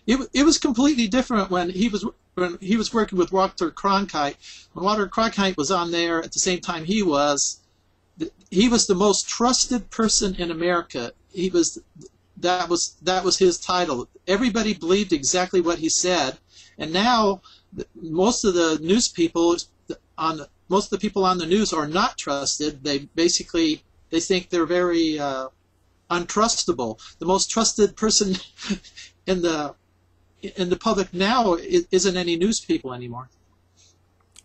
H: It was completely different when he was working with Walter Cronkite. When Walter Cronkite was on there at the same time he was the most trusted person in America. That was his title. Everybody believed exactly what he said, and now most of the people on the news are not trusted. They think they're very untrustable. The most trusted person in the public now isn't any news people anymore.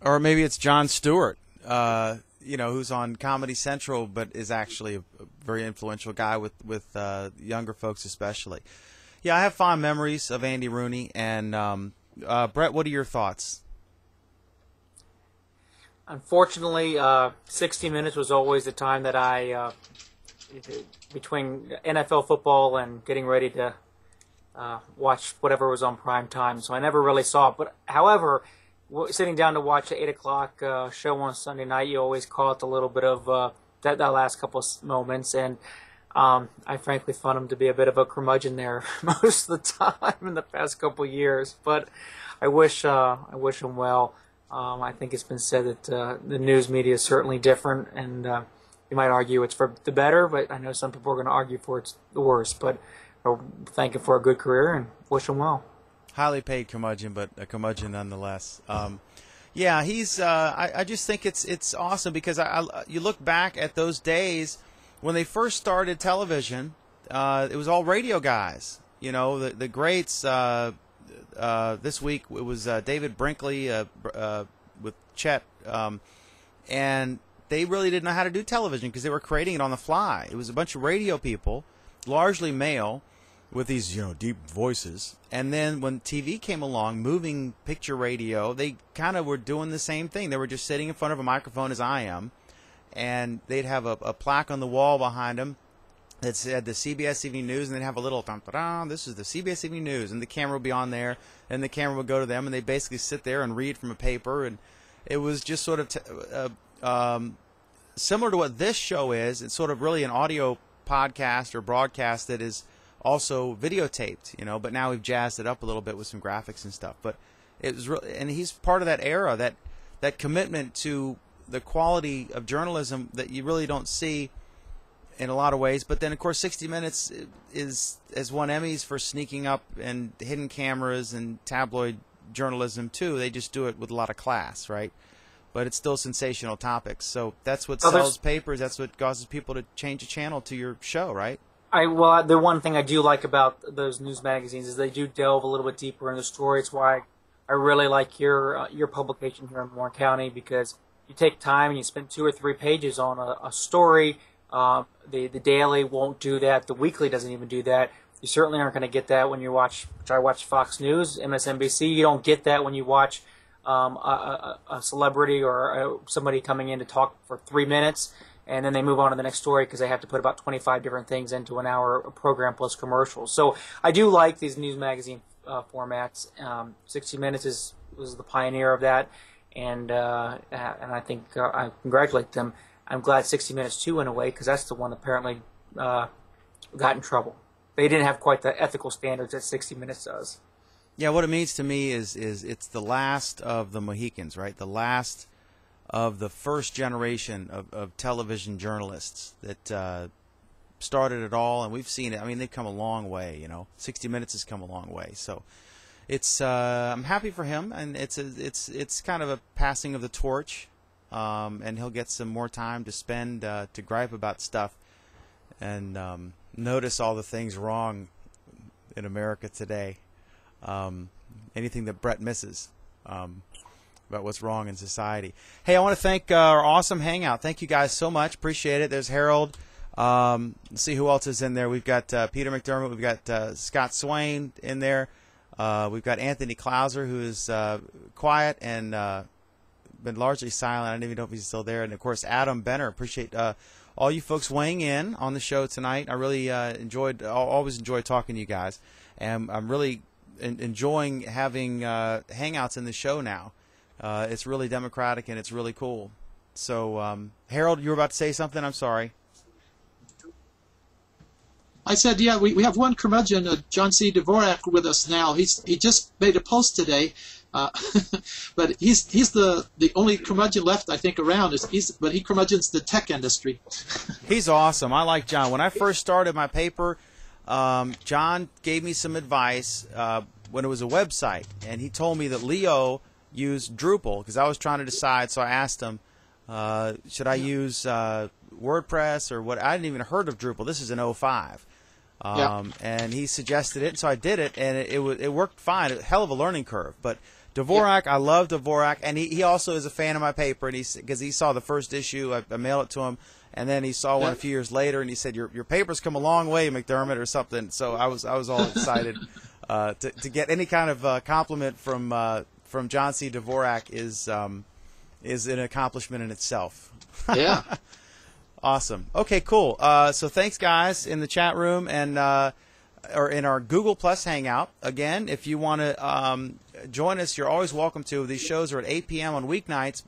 A: Or maybe it's Jon Stewart, who's on Comedy Central, but is actually a very influential guy with younger folks especially. Yeah, I have fond memories of Andy Rooney. And Brett, what are your thoughts?
B: Unfortunately, 60 Minutes was always the time that I, between NFL football and getting ready to watch whatever was on prime time, so I never really saw it. But however, sitting down to watch the 8 o'clock show on Sunday night, you always caught a little bit of that last couple of moments, and I frankly found him to be a bit of a curmudgeon there most of the time in the past couple of years. But I wish him well. I think it's been said that the news media is certainly different, and you might argue it's for the better, but I know some people are going to argue for it's the worst. But I thank him for a good career and wish him well.
A: Highly paid curmudgeon, but a curmudgeon nonetheless. Yeah, he's. I just think it's awesome because you look back at those days when they first started television. It was all radio guys. The greats. This week it was David Brinkley with Chet, and they really didn't know how to do television because they were creating it on the fly. It was a bunch of radio people, largely male, with these deep voices. And then when TV came along, moving picture radio, they kind of were doing the same thing. They were just sitting in front of a microphone as I am, and they'd have a plaque on the wall behind them that said the CBS Evening News, and they'd have a little this is the CBS Evening News, and the camera would be on there, and the camera would go to them, and they'd basically sit there and read from a paper. And it was just sort of similar to what this show is. It's sort of really an audio podcast or broadcast that is also videotaped, but now we've jazzed it up a little bit with some graphics and stuff. But it was and he's part of that era, that commitment to the quality of journalism that you really don't see in a lot of ways. But then, of course, 60 Minutes has won Emmys for sneaking up and hidden cameras and tabloid journalism too. They just do it with a lot of class, right? But it's still sensational topics. So that's what sells papers. That's what causes people to change a channel to your show, right?
B: The one thing I do like about those news magazines is they do delve a little bit deeper in the story. It's why I really like your publication here in Warren County, because you take time and you spend 2 or 3 pages on a story. The daily won't do that. The weekly doesn't even do that. You certainly aren't going to get that when you watch. I watch Fox News, MSNBC. You don't get that when you watch a celebrity or somebody coming in to talk for 3 minutes, and then they move on to the next story because they have to put about 25 different things into an hour program plus commercials. So I do like these news magazine formats. 60 Minutes was the pioneer of that, and I think I congratulate them. I'm glad 60 Minutes too went away, because that's the one apparently got in trouble. They didn't have quite the ethical standards that 60 Minutes does.
A: Yeah, what it means to me is it's the last of the Mohicans, right? The last of the first generation of television journalists that started it all, and we've seen it. I mean, they've come a long way. 60 Minutes has come a long way. So it's I'm happy for him, and it's kind of a passing of the torch, and he'll get some more time to spend to gripe about stuff and notice all the things wrong in America today. anything that Brett misses about what's wrong in society. Hey, I want to thank our awesome hangout. Thank you guys so much. Appreciate it. There's Harold. Let's see who else is in there. We've got Peter McDermott. We've got Scott Swain in there. We've got Anthony Klauser, who is quiet and been largely silent. I don't even know if he's still there. And, of course, Adam Benner. Appreciate all you folks weighing in on the show tonight. I really always enjoy talking to you guys. And I'm really enjoying having hangouts in the show now. It's really democratic and it's really cool. So, Harold, you were about to say something? I'm sorry.
H: I said, yeah, we have one curmudgeon, John C. Dvorak, with us now. He just made a post today, but he's the only curmudgeon left, I think, around. But he curmudgeons the tech industry.
A: He's awesome. I like John. When I first started my paper, John gave me some advice when it was a website, and he told me that Leo used Drupal because I was trying to decide. So I asked him, should I use WordPress or what? I hadn't even heard of Drupal. This is in 05. And he suggested it, and so I did it, and it worked fine. A hell of a learning curve. But Dvorak, I love Dvorak, and he also is a fan of my paper, and because he saw the first issue, I mailed it to him, and then he saw one a few years later, and he said, "Your paper's come a long way, McDermott," or something. So I was all excited to get any kind of compliment from John C. Dvorak is an accomplishment in itself.
H: Yeah.
A: Awesome. Okay, cool. So thanks, guys, in the chat room and or in our Google Plus Hangout. Again, if you want to join us, you're always welcome to. These shows are at 8 p.m. on weeknights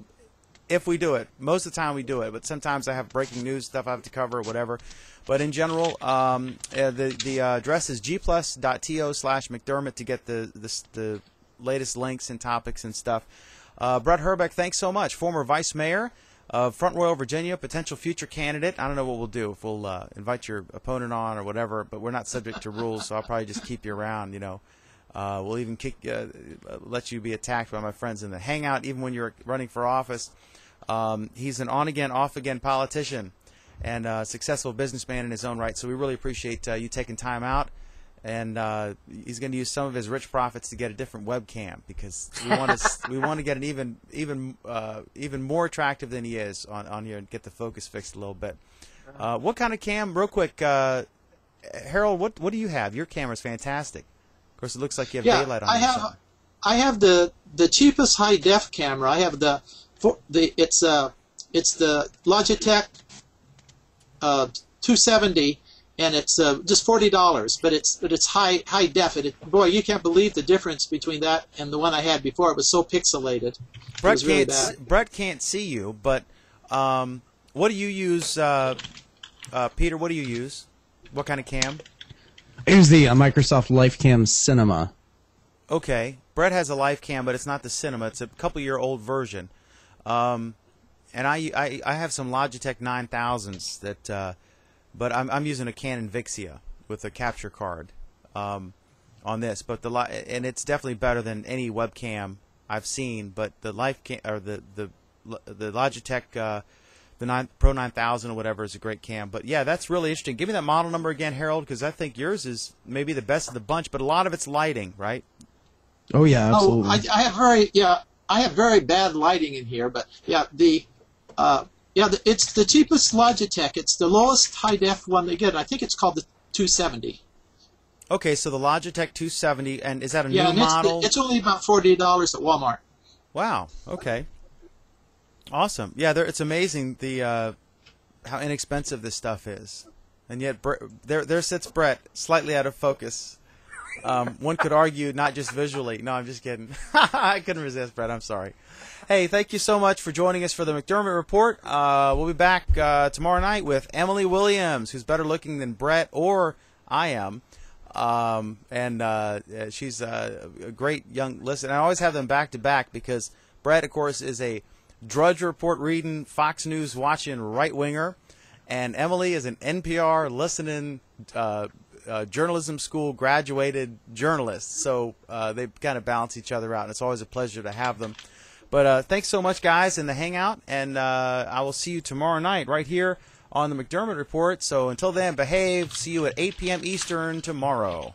A: if we do it. Most of the time we do it, but sometimes I have breaking news stuff I have to cover or whatever. But in general, the address is gplus.to/McDermott to get the latest links and topics and stuff. Brett Herbeck, thanks so much. Former vice mayor of Front Royal, Virginia, potential future candidate. I don't know what we'll do, if we'll invite your opponent on or whatever, but we're not subject to rules, so I'll probably just keep you around, We'll even let you be attacked by my friends in the hangout, even when you're running for office. He's an on-again, off-again politician and a successful businessman in his own right, so we really appreciate you taking time out. And he's going to use some of his rich profits to get a different webcam because we want to get an even more attractive than he is on here and get the focus fixed a little bit. What kind of cam, real quick, Harold? What do you have? Your camera's fantastic. Of course, it looks like you have daylight on.
H: I have the cheapest high def camera. I have it's the Logitech 270. And it's just $40, but it's high def. Boy, you can't believe the difference between that and the one I had before. It was so pixelated.
A: Brett can't see you, but what do you use, Peter? What do you use? What kind of cam?
D: I use the Microsoft LifeCam Cinema.
A: Okay, Brett has a LifeCam, but it's not the Cinema. It's a couple-year-old version. And I have some Logitech 9000s that. But I'm using a Canon Vixia with a capture card on this. But and it's definitely better than any webcam I've seen. But the the Logitech Pro 9000 or whatever is a great cam. But yeah, that's really interesting. Give me that model number again, Harold, because I think yours is maybe the best of the bunch. But a lot of it's lighting, right?
D: Oh yeah, absolutely.
H: I have very bad lighting in here, but yeah, it's the cheapest Logitech. It's the lowest high-def one they get. I think it's called the 270.
A: Okay, so the Logitech 270, and is that a new model?
H: It's only about $40 at Walmart.
A: Wow, okay. Awesome. Yeah, it's amazing how inexpensive this stuff is. And yet, there sits Brett, slightly out of focus. One could argue not just visually. No, I'm just kidding. I couldn't resist, Brett. I'm sorry. Hey, thank you so much for joining us for the McDermott Report. We'll be back tomorrow night with Emily Williams, who's better looking than Brett or I am. She's a great young listener. I always have them back to back because Brett, of course, is a Drudge Report reading, Fox News watching right winger, and Emily is an NPR listening journalism school graduated journalist. So they kind of balance each other out, and it's always a pleasure to have them. But thanks so much, guys, in the hangout, and I will see you tomorrow night right here on the McDermott Report. So until then, behave. See you at 8 p.m. Eastern tomorrow.